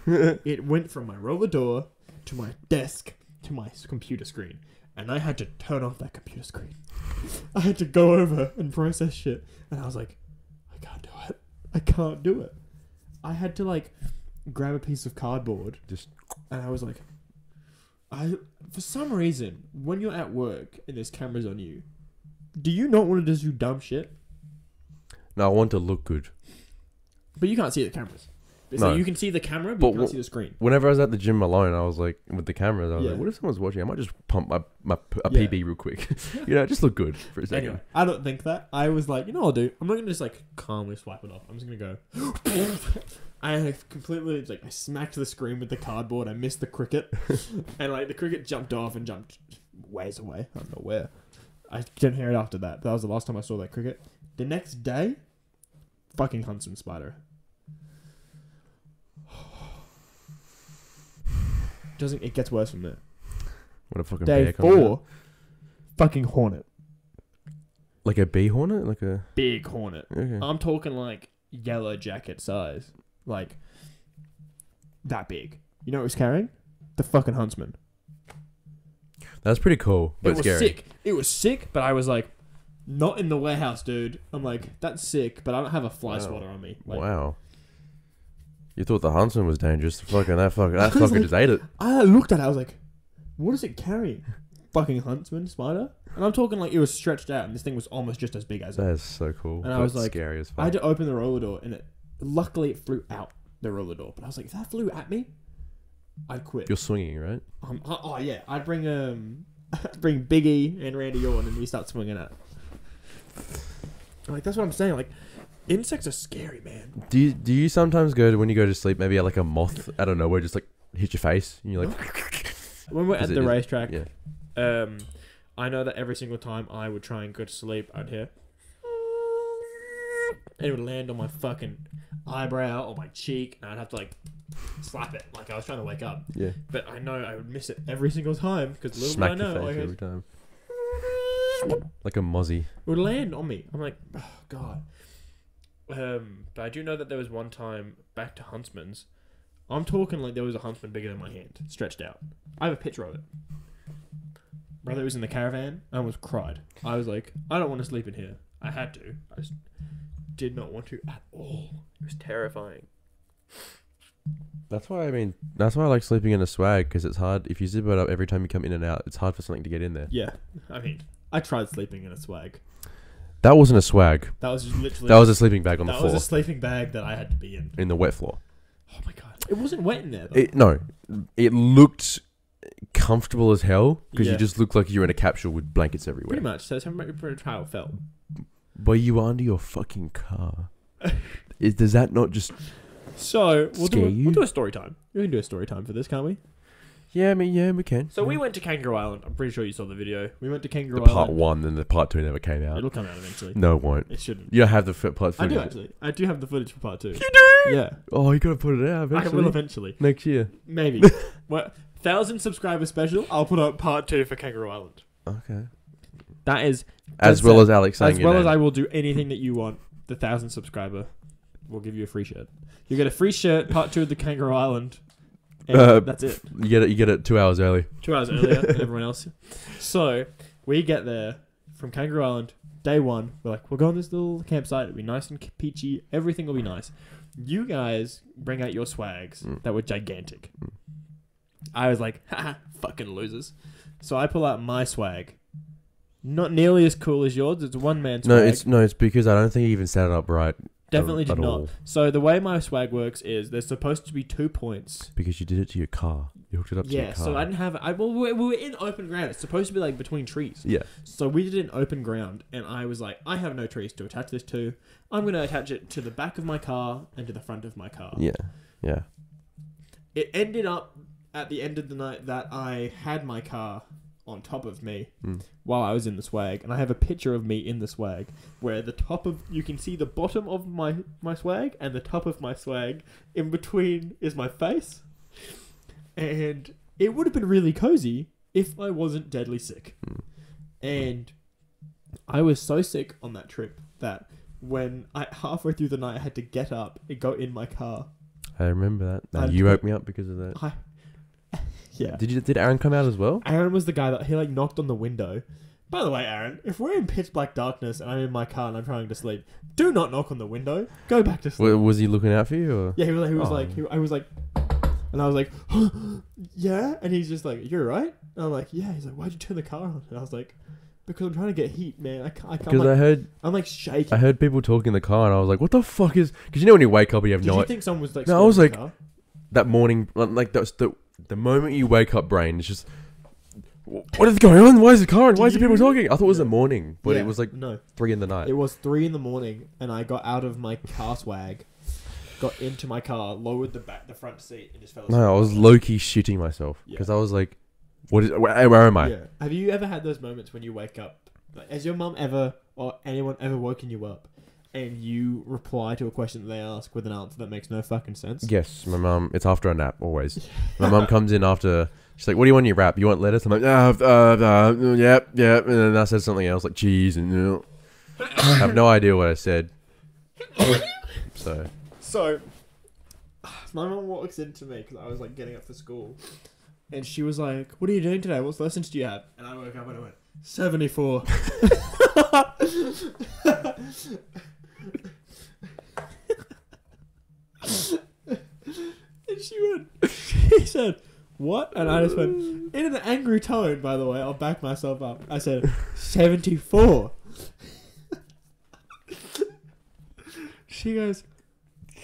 It went from my roller door to my desk to my computer screen. And I had to turn off that computer screen. I had to go over and process shit. And I was like, I can't do it. I can't do it. I had to like grab a piece of cardboard. And I was like, for some reason, when you're at work and there's cameras on you, do you not want to just do dumb shit? No, I want to look good. But you can't see the cameras. So you can see the camera, but you can't see the screen. Whenever I was at the gym alone, I was like, with the cameras, I was Yeah. like, what if someone's watching? I might just pump a Yeah. PB real quick. Just look good for a second. Anyway, I don't think that. I was like, you know what I'll do? I'm not going to just like calmly swipe it off. I'm just going to go. I completely, like, I smacked the screen with the cardboard. I missed the cricket. And like the cricket jumped off and jumped ways away. I don't know where. I didn't hear it after that. That was the last time I saw that cricket. The next day, fucking huntsman spider. It gets worse from there. What a fucking Day bear comes 4, out. fucking hornet. Like a bee hornet? Like a... Big hornet. Okay. I'm talking like yellow jacket size. Like, that big. You know what it was carrying? The fucking huntsman. That's pretty cool, but It was scary. sick. It was sick, but I was like, not in the warehouse, dude. I'm like, that's sick, but I don't have a fly swatter on me. Like, Wow. You thought the huntsman was dangerous. That fucker like- just ate it. I looked at it, I was like, what is it carrying? Fucking huntsman spider? And I'm talking like it was stretched out, and this thing was almost just as big as it. That is so cool. And I was like, scary as fuck. I had to open the roller door, and luckily it flew out the roller door. But I was like, if that flew at me, I'd quit. You're swinging, right? Oh yeah, I'd bring bring Biggie and Randy Orton, and we start swinging at. Like, that's what I'm saying. Like, insects are scary, man. Do you sometimes when you go to sleep, maybe like a moth out of nowhere just like hit your face, and you're like, When we're at the racetrack, yeah. I know that every single time I would try and go to sleep, I'd hear, and it would land on my fucking eyebrow or my cheek, and I'd have to like slap it like I was trying to wake up. Yeah. But I know I would miss it every single time because little Smack did I your know, face like, every time. Like a mozzie. it would land on me. I'm like, oh god. But I do know that there was one time back to Huntsman's. I'm talking like there was a huntsman bigger than my hand, stretched out. I have a picture of it. brother was in the caravan. I almost cried. I was like, I don't want to sleep in here. I had to. I just did not want to at all. It was terrifying. That's why I like sleeping in a swag, because it's hard. If you zip it up every time you come in and out, it's hard for something to get in there. Yeah. I mean, I tried sleeping in a swag. That wasn't a swag. That was just literally... That was a sleeping bag on the floor. That was a sleeping bag that I had to be in. In the wet floor. Oh my God. It wasn't wet in there, though. No. It looked comfortable as hell, because you just looked like you were in a capsule with blankets everywhere. Pretty much. So that's how it felt. But you were under your fucking car. Does that not just... So, we'll do a story time. We can do a story time for this, can't we? Yeah, we can. So we went to Kangaroo Island. I'm pretty sure you saw the video. We went to Kangaroo Island. Part 1 and the Part 2 never came out. It'll come out eventually. No, it won't. It shouldn't. You don't have the Part footage. I do, actually. I do have the footage for Part 2. You do? Yeah. Oh, you gotta put it out eventually. I will eventually. Next year. Maybe. 1,000 subscriber special. I'll put out Part 2 for Kangaroo Island. Okay. That is... As well as Alex saying as well as I will do anything that you want. The 1,000 subscriber will give you a free shirt. You get a free shirt, Part 2 of the Kangaroo Island. And that's it. You get it 2 hours early. 2 hours earlier than everyone else. So, we get there from Kangaroo Island, day 1. We're like, we'll go on this little campsite. It'll be nice and peachy. Everything will be nice. You guys bring out your swags that were gigantic. I was like, haha, fucking losers. So I pull out my swag. Not nearly as cool as yours. It's a one-man swag. It's because I don't think you even set it up right. Definitely did not. All. So the way my swag works is there's supposed to be 2 points. Because you did it to your car. You hooked it up to your car. Yeah, so I didn't have... we were in open ground. It's supposed to be like between trees. Yeah. So we did it in open ground, and I was like, I have no trees to attach this to. I'm going to attach it to the back of my car and to the front of my car. Yeah, yeah. It ended up at the end of the night that I had my car on top of me while I was in the swag, and I have a picture of me in the swag where the top of... You can see the bottom of my swag and the top of my swag. In between is my face. And it would have been really cozy if I wasn't deadly sick. And I was so sick on that trip that when I halfway through the night I had to get up and go in my car. I remember that. You woke me up because of that. Yeah. Did Aaron come out as well? Aaron was the guy that he knocked on the window. By the way, Aaron, if we're in pitch black darkness and I'm in my car and I'm trying to sleep, do not knock on the window. Go back to sleep. Was he looking out for you? Or? Yeah, I was like, and I was like, yeah, and he's just like, you're right. And I'm like, yeah. He's like, why'd you turn the car on? And I was like, because I'm trying to get heat, man. I can't. Because I'm like shaking. I heard people talking in the car, and I was like, what the fuck is? Because when you wake up, you have Did no. Did you think someone was like? No, I was like, that morning, like that's the moment you wake up, brain, it's just, what is going on? Why is the car on? Why is the people talking? I thought it was the morning, but it was like 3 in the night. It was 3 in the morning, and I got out of my car swag, got into my car, lowered the front seat, and just fell asleep. No, I was low-key shitting myself because I was like, where am I? Yeah. Have you ever had those moments when you wake up? Like, has your mum ever or anyone ever woken you up and you reply to a question that they ask with an answer that makes no fucking sense? Yes, my mum. It's after a nap always. My mum comes in after. She's like, "What do you want in your wrap? You want lettuce?" I'm like, yep. And then I said something else like cheese, and I have no idea what I said. So, my mum walks into me because I was like getting up for school, and she was like, "What are you doing today? What lessons do you have?" And I woke up and I went, 74. And she said, what? And I just went, in an angry tone, by the way, I'll back myself up. I said, 74. She goes,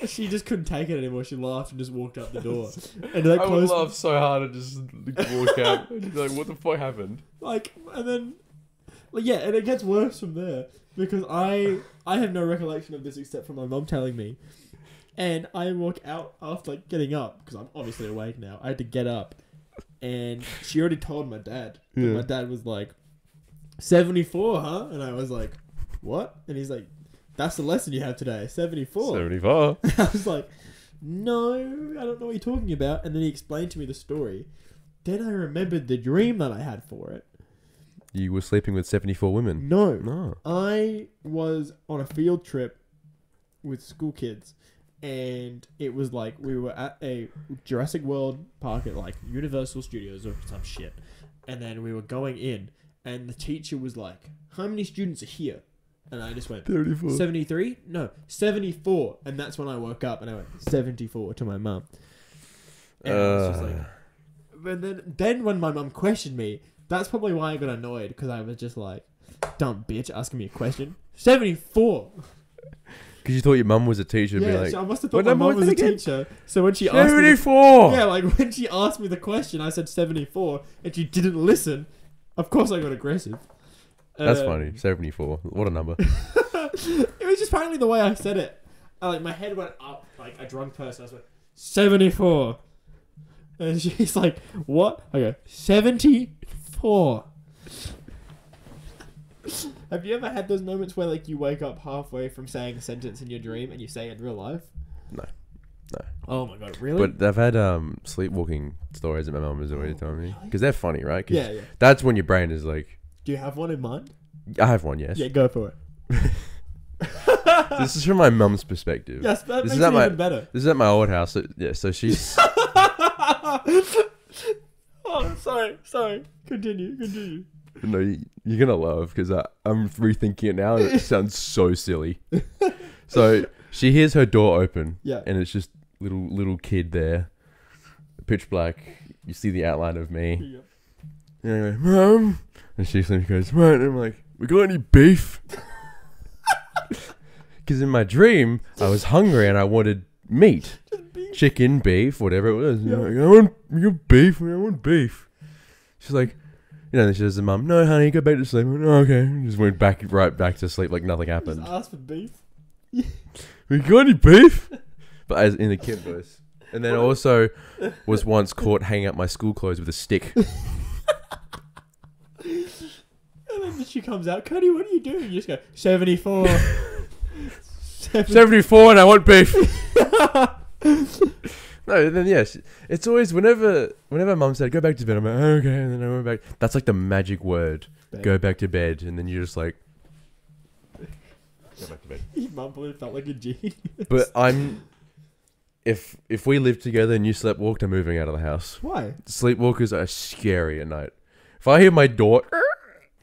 she just couldn't take it anymore. She laughed and just walked out the door. And I would laugh so hard to just walk out. She's like, what the fuck happened? And then, and it gets worse from there. Because I have no recollection of this except for my mum telling me. And I walk out after getting up, because I'm obviously awake now. I had to get up. And she already told my dad. Yeah. And my dad was like, 74, huh? And I was like, what? And he's like, that's the lesson you have today, 74. 74. And I was like, no, I don't know what you're talking about. And then he explained to me the story. Then I remembered the dream that I had for it. You were sleeping with 74 women? No. I was on a field trip with school kids. And it was like we were at a Jurassic World park at like Universal Studios or some shit. And then we were going in, and the teacher was like, "How many students are here?" And I just went, 34. 73? No, 74. And that's when I woke up and I went, 74 to my mum. And I was just like... And then when my mum questioned me, that's probably why I got annoyed, because I was just like, dumb bitch asking me a question. 74! Because you thought your mum was a teacher. Yeah, like, so I must have thought my mum was a teacher. So when she asked 74! Yeah, like when she asked me the question, I said 74, and she didn't listen. Of course I got aggressive. That's funny. 74. What a number. It was just apparently the way I said it. Like my head went up like a drunk person. I was like, 74. And she's like, what? I go, 74. Have you ever had those moments where like you wake up halfway from saying a sentence in your dream and you say it in real life? No. Oh my god, really? But I've had sleepwalking stories that my mum has always told me. Because they're funny, right? Yeah. That's when your brain is like... Do you have one in mind? I have one, yes. Yeah, go for it. This is from my mum's perspective. Yes, that makes it even better. This is at my old house. So she's... Oh, sorry. Continue. No, you're going to love because I'm rethinking it now and it sounds so silly. So she hears her door open. Yeah. And it's just little kid there. Pitch black. You see the outline of me. Yeah. And I go, Mum. And she goes, right. And I'm like, we got any beef? Because in my dream, I was hungry and I wanted meat. Beef. Chicken, beef, whatever it was. Yeah. Like, I want beef. I want beef. She's like, then she says to Mum, no, honey, go back to sleep. I went, oh, okay. Just went right back to sleep like nothing happened. Just ask for beef. We got any beef? But as in a kid voice. And then also was once caught hanging up my school clothes with a stick. And then she comes out, Cody, what are you doing? You just go, 74. 74 and I want beef. No, then yes, it's always whenever Mum said go back to bed, I'm like okay, and then I went back. That's like the magic word. Bed. Go back to bed, and then you're just like go back to bed. Your mum probably felt like a genius. But if we lived together and you sleepwalked, I'm moving out of the house. Why? Sleepwalkers are scary at night. If I hear my door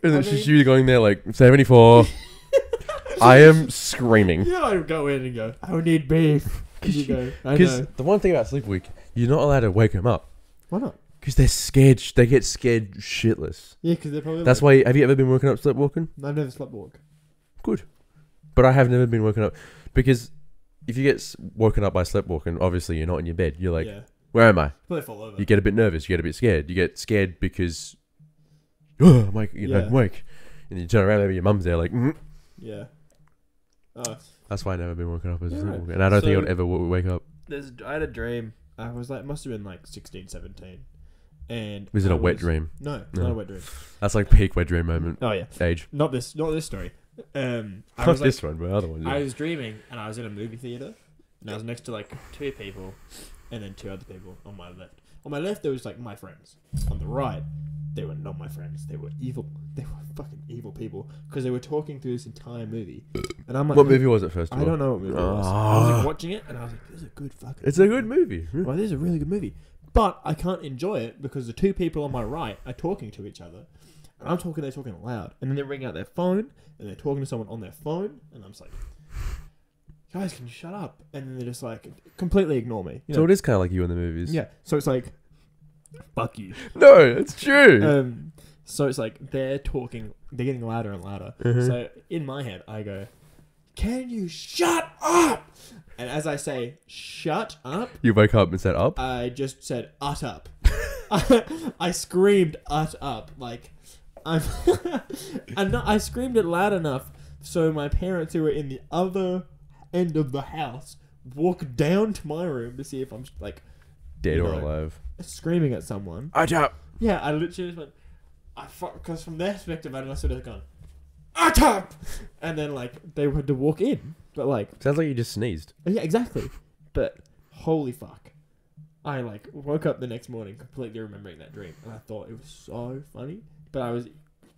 and then she's usually going there like 74, I am screaming. Yeah, I go in and go, I need beef. Because the one thing about sleepwalk, you're not allowed to wake them up. Why not? Because they're scared. They get scared shitless. Yeah, because they're probably. That's why. Have you ever been woken up sleepwalking? I've never sleepwalk. Good, but I have never been woken up because if you get woken up by sleepwalking, obviously you're not in your bed. You're like, where am I? Probably fall over. You get a bit nervous. You get a bit scared. You get scared because, I'm like, I'm awake, and you turn around, maybe your mum's there, like, Yeah. Oh. That's why I've never been woken up as a sleepwalker. And I don't think I'd ever wake up. I had a dream. I was like, must have been like 16, 17. And was it a wet dream? No, not a wet dream. That's like peak wet dream moment. Oh yeah. Age. Not this story. Not this one, but other ones. I was dreaming and I was in a movie theater and I was next to like 2 people and then 2 other people on my left. On my left there was like my friends. On the right, they were not my friends. They were evil. They were fucking evil people because they were talking through this entire movie. And I'm like, what movie was it first of all? I don't know what movie it was. I was like watching it and I was like, this is a good fucking It's movie. A good movie. Well, this is a really good movie. But I can't enjoy it because the 2 people on my right are talking to each other. And I'm talking, they're talking loud. And then they ring out their phone and they're talking to someone on their phone. And I'm just like, guys, can you shut up? And then they're just like, completely ignore me. So it is kind of like you in the movies. Yeah. So it's like, fuck you. No, it's true. So it's like they're talking, they're getting louder and louder. Mm-hmm. So in my head, I go, can you shut up? And as I say, shut up. You wake up and said up? I just said, ut up. I screamed, ut up. Like, I screamed it loud enough so my parents who were in the other end of the house walked down to my room to see if I'm like dead or alive. Screaming at someone. Ut up. Yeah, I literally just went, because from their perspective, I sort of gone, ut up! And then like they had to walk in. But like, sounds like you just sneezed. Yeah, exactly. But holy fuck. I like woke up the next morning completely remembering that dream and I thought it was so funny. But I was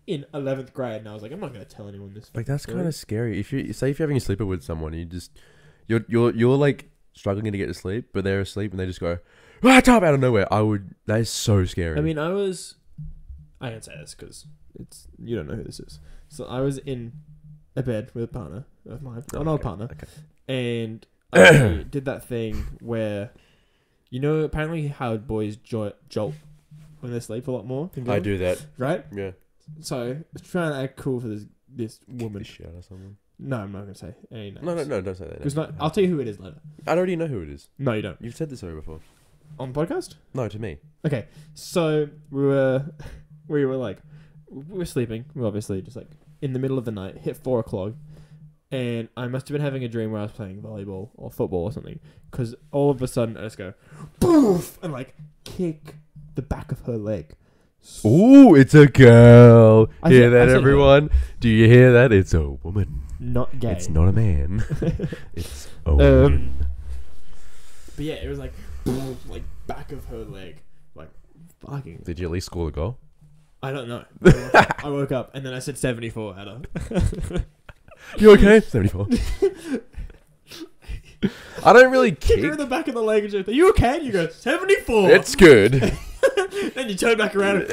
in 11th grade and I was like, I'm not going to tell anyone this. Like that's kind of scary. If you're having a sleepover with someone, you're like struggling to get to sleep, but they're asleep and they just go, "What's up?" out of nowhere. That is so scary. I mean, I don't say this because you don't know who this is. So I was in a bed with a partner of mine, an old partner, and I did that thing where, apparently how boys jolt when they sleep a lot more. I do that, right? Yeah. So I was trying to act cool for this woman. Kick the shit out of someone. No, I'm not gonna say any names. No, don't say that. Because I'll tell you who it is later. I already know who it is. No, you don't. You've said this already before. On the podcast? No, to me. Okay, so we were sleeping. We were obviously just like in the middle of the night, hit 4 o'clock, and I must have been having a dream where I was playing volleyball or football or something. Because all of a sudden I just go, poof, and like kick the back of her leg. Ooh, it's a girl. Hear that, everyone? Do you hear that? It's a woman. Not gay. It's not a man. It's a woman. But yeah, it was like, boom, like back of her leg, like fucking. Did you at least score the goal? I don't know. I woke up and then I said 74 at her. You okay? 74. I don't really kick her in the back of the leg and she's like, "Are you okay?" And you go, 74. It's good. Then you turn back around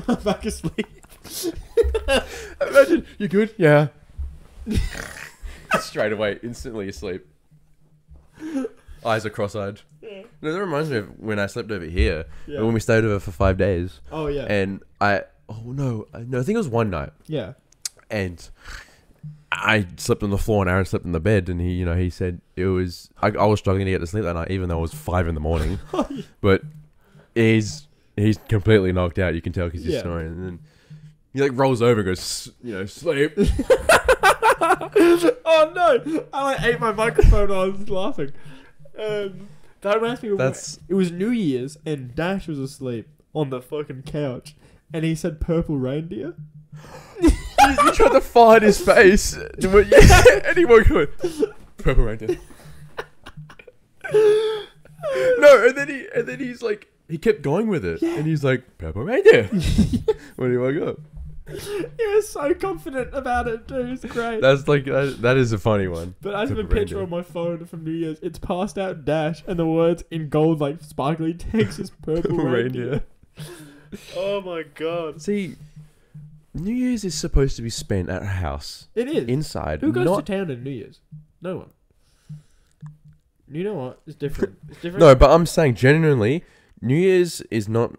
and back asleep. Imagine, you good? Yeah. Straight away, instantly asleep. Eyes are cross-eyed. Yeah. No, that reminds me of when I slept over here. Yeah. When we stayed over for 5 days. Oh, yeah. And I think it was one night. Yeah. And I slept on the floor and Aaron slept in the bed, and he said it was, I was struggling to get to sleep that night, even though it was 5 a.m. But he's completely knocked out. You can tell because he's snoring, and then he like rolls over and goes, sleep. Oh no! I ate my microphone while I was laughing. That reminds me of it was New Year's and Dash was asleep on the fucking couch, and he said "purple reindeer." You tried to find his face, and he woke up. Purple reindeer. No, and then he's like, he kept going with it, and he's like, "Purple reindeer." When he woke up, he was so confident about it too. It's great. That's like that is a funny one. But I have a picture on my phone from New Year's. It's passed out Dash, and the words in gold, like sparkly text, is "purple reindeer." Oh my god! See, New Year's is supposed to be spent at a house. It is inside. Who goes to town on New Year's? No one. You know what? It's different. It's different. No, but I'm saying genuinely, New Year's is not.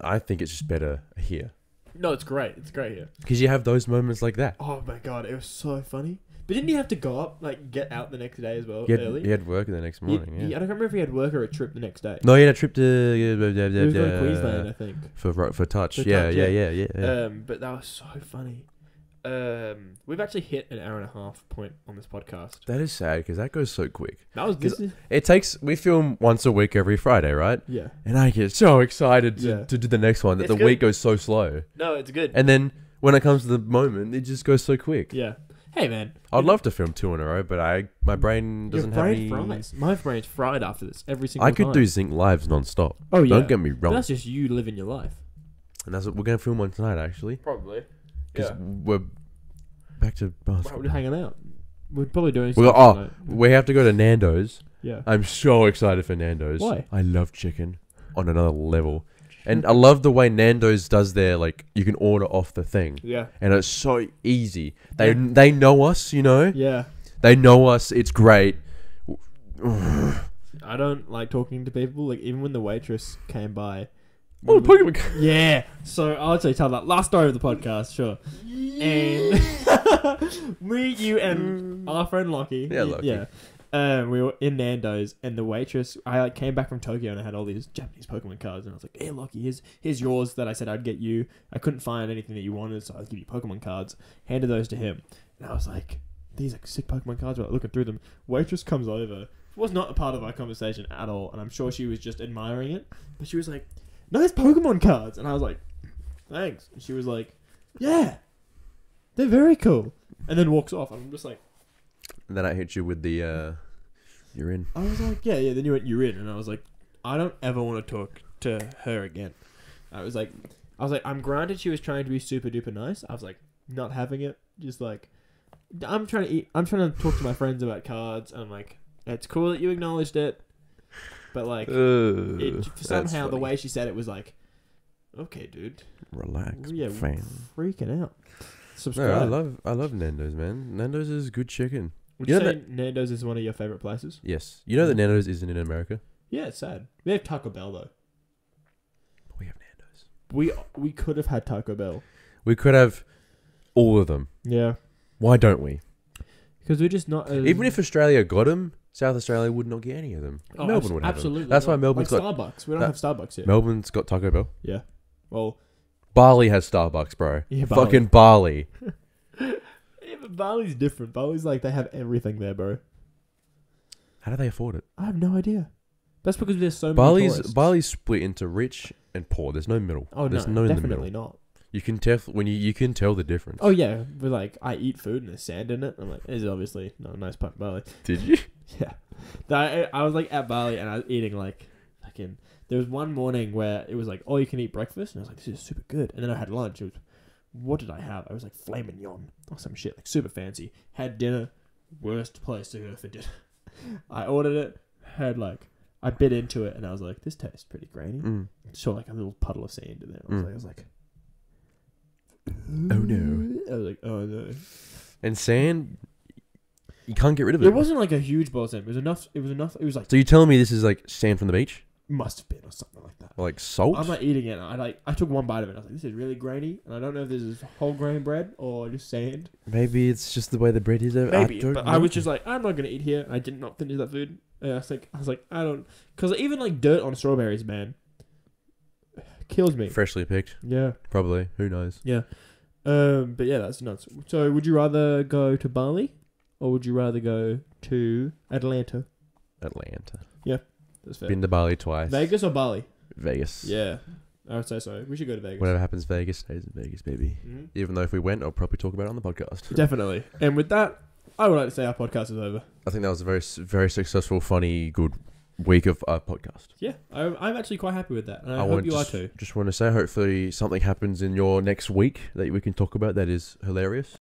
I think it's just better here. No, it's great. It's great here. Because you have those moments like that. Oh my god, it was so funny. But didn't you have to go up, like, get out the next day as well, early? He had work the next morning, I don't remember if he had work or a trip the next day. No, he had a trip to... He was going to Queensland, I think. For touch. Yeah. But that was so funny. We've actually hit an hour and a half point on this podcast. That is sad, because that goes so quick. It takes... We film once a week every Friday, right? Yeah. And I get so excited to do the next one that the week goes so slow. No, it's good. And then when it comes to the moment, it just goes so quick. Yeah. Hey, man. I'd love to film 2 in a row, but my brain doesn't have any... Fries. My brain's fried after this every single time. I could do Zinc lives non-stop. Oh, yeah. Don't get me wrong. But that's just you living your life. And that's what we're going to film one tonight, actually. Probably. Because we're back to basketball. We're hanging out. We're probably doing something tonight. We have to go to Nando's. Yeah. I'm so excited for Nando's. Why? I love chicken on another level. And I love the way Nando's does their, like, you can order off the thing. Yeah. And it's so easy. They know us, Yeah. They know us. It's great. I don't like talking to people. Like, even when the waitress came by. Oh, Pokemon. Yeah. So, I'll actually tell that last story of the podcast, sure. And me, you, and our friend Lockie. Yeah, Lockie. Yeah. We were in Nando's, and the waitress, I came back from Tokyo and I had all these Japanese Pokemon cards, and I was like, "Hey, Lockie, here's yours that I said I'd get you. I couldn't find anything that you wanted, so I'll give you Pokemon cards." Handed those to him, and I was like, "These are sick Pokemon cards." Without looking through them, waitress comes over. Was not a part of our conversation at all, and I'm sure she was just admiring it. But she was like, "Nice Pokemon cards," and I was like, "Thanks." And she was like, "Yeah, they're very cool," and then walks off. And I'm just like. And then I hit you with the, you're in. I was like, yeah. Then you went, "You're in," and I was like, I don't ever want to talk to her again. I was like, I'm granted she was trying to be super duper nice. I was like, not having it. Just like, I'm trying to talk to my friends about cards, and I'm like, It's cool that you acknowledged it, but like somehow the way she said it was like, okay, dude, relax, fan. Freaking out. Subscribe. No, I love Nando's, man. Nando's is good chicken. Would you say Nando's is one of your favorite places? Yes. You know that Nando's isn't in America? Yeah, it's sad. We have Taco Bell though. We have Nando's. We could have had Taco Bell. We could have all of them. Yeah. Why don't we? Because we're just not. Even if Australia got them, South Australia would not get any of them. Oh, Melbourne would have absolutely. them. That's why Melbourne's got Starbucks. We don't have Starbucks here. Melbourne's got Taco Bell. Yeah. Well, Bali has Starbucks, bro. Yeah, fucking Bali. Yeah, but Bali's different. Bali's like they have everything there, bro. How do they afford it? I have no idea. That's because there's so many tourists. Bali's split into rich and poor. There's no middle. Oh, there's no, in the definitely middle. not. You can tell when you can tell the difference. Oh yeah, but like I eat food and there's sand in it. I'm like, this is obviously not a nice part of Bali. Did you? Yeah. I was like at Bali and I was eating like fucking. There was one morning where it was like, oh, you can eat breakfast, and I was like, this is super good. And then I had lunch. It was, what did I have? I was like filet mignon or some shit, like super fancy. Had dinner, worst place to go for dinner. I ordered it, I bit into it, and I was like, this tastes pretty grainy. Saw like a little puddle of sand in there. I was like, oh no. I was like, oh no. And sand, you can't get rid of it. It wasn't like a huge bowl of sand. It was enough. It was like. So you're telling me this is like sand from the beach? Must have been or something like that. Or like salt? I'm like eating it. And I took one bite of it. I was like, this is really grainy, and I don't know if this is whole grain bread or just sand. Maybe it's just the way the bread is. Maybe, I was just like, I'm not gonna eat here. I did not finish that food. I was like, I don't, because even like dirt on strawberries, man, kills me. Freshly picked. Yeah. Probably. Who knows? Yeah. But yeah, that's nuts. So, would you rather go to Bali, or would you rather go to Atlanta? Atlanta. Yeah. That's fair. Been to Bali twice. Vegas or Bali? Vegas. Yeah, I would say so. We should go to Vegas. Whatever happens, Vegas stays in Vegas, baby. Mm-hmm. Even though if we went, I'll probably talk about it on the podcast. Definitely. And with that, I would like to say our podcast is over. I think that was a very, very successful, funny, good week of our podcast. Yeah, I'm actually quite happy with that. And I hope you are too. Just want to say, hopefully something happens in your next week that we can talk about that is hilarious.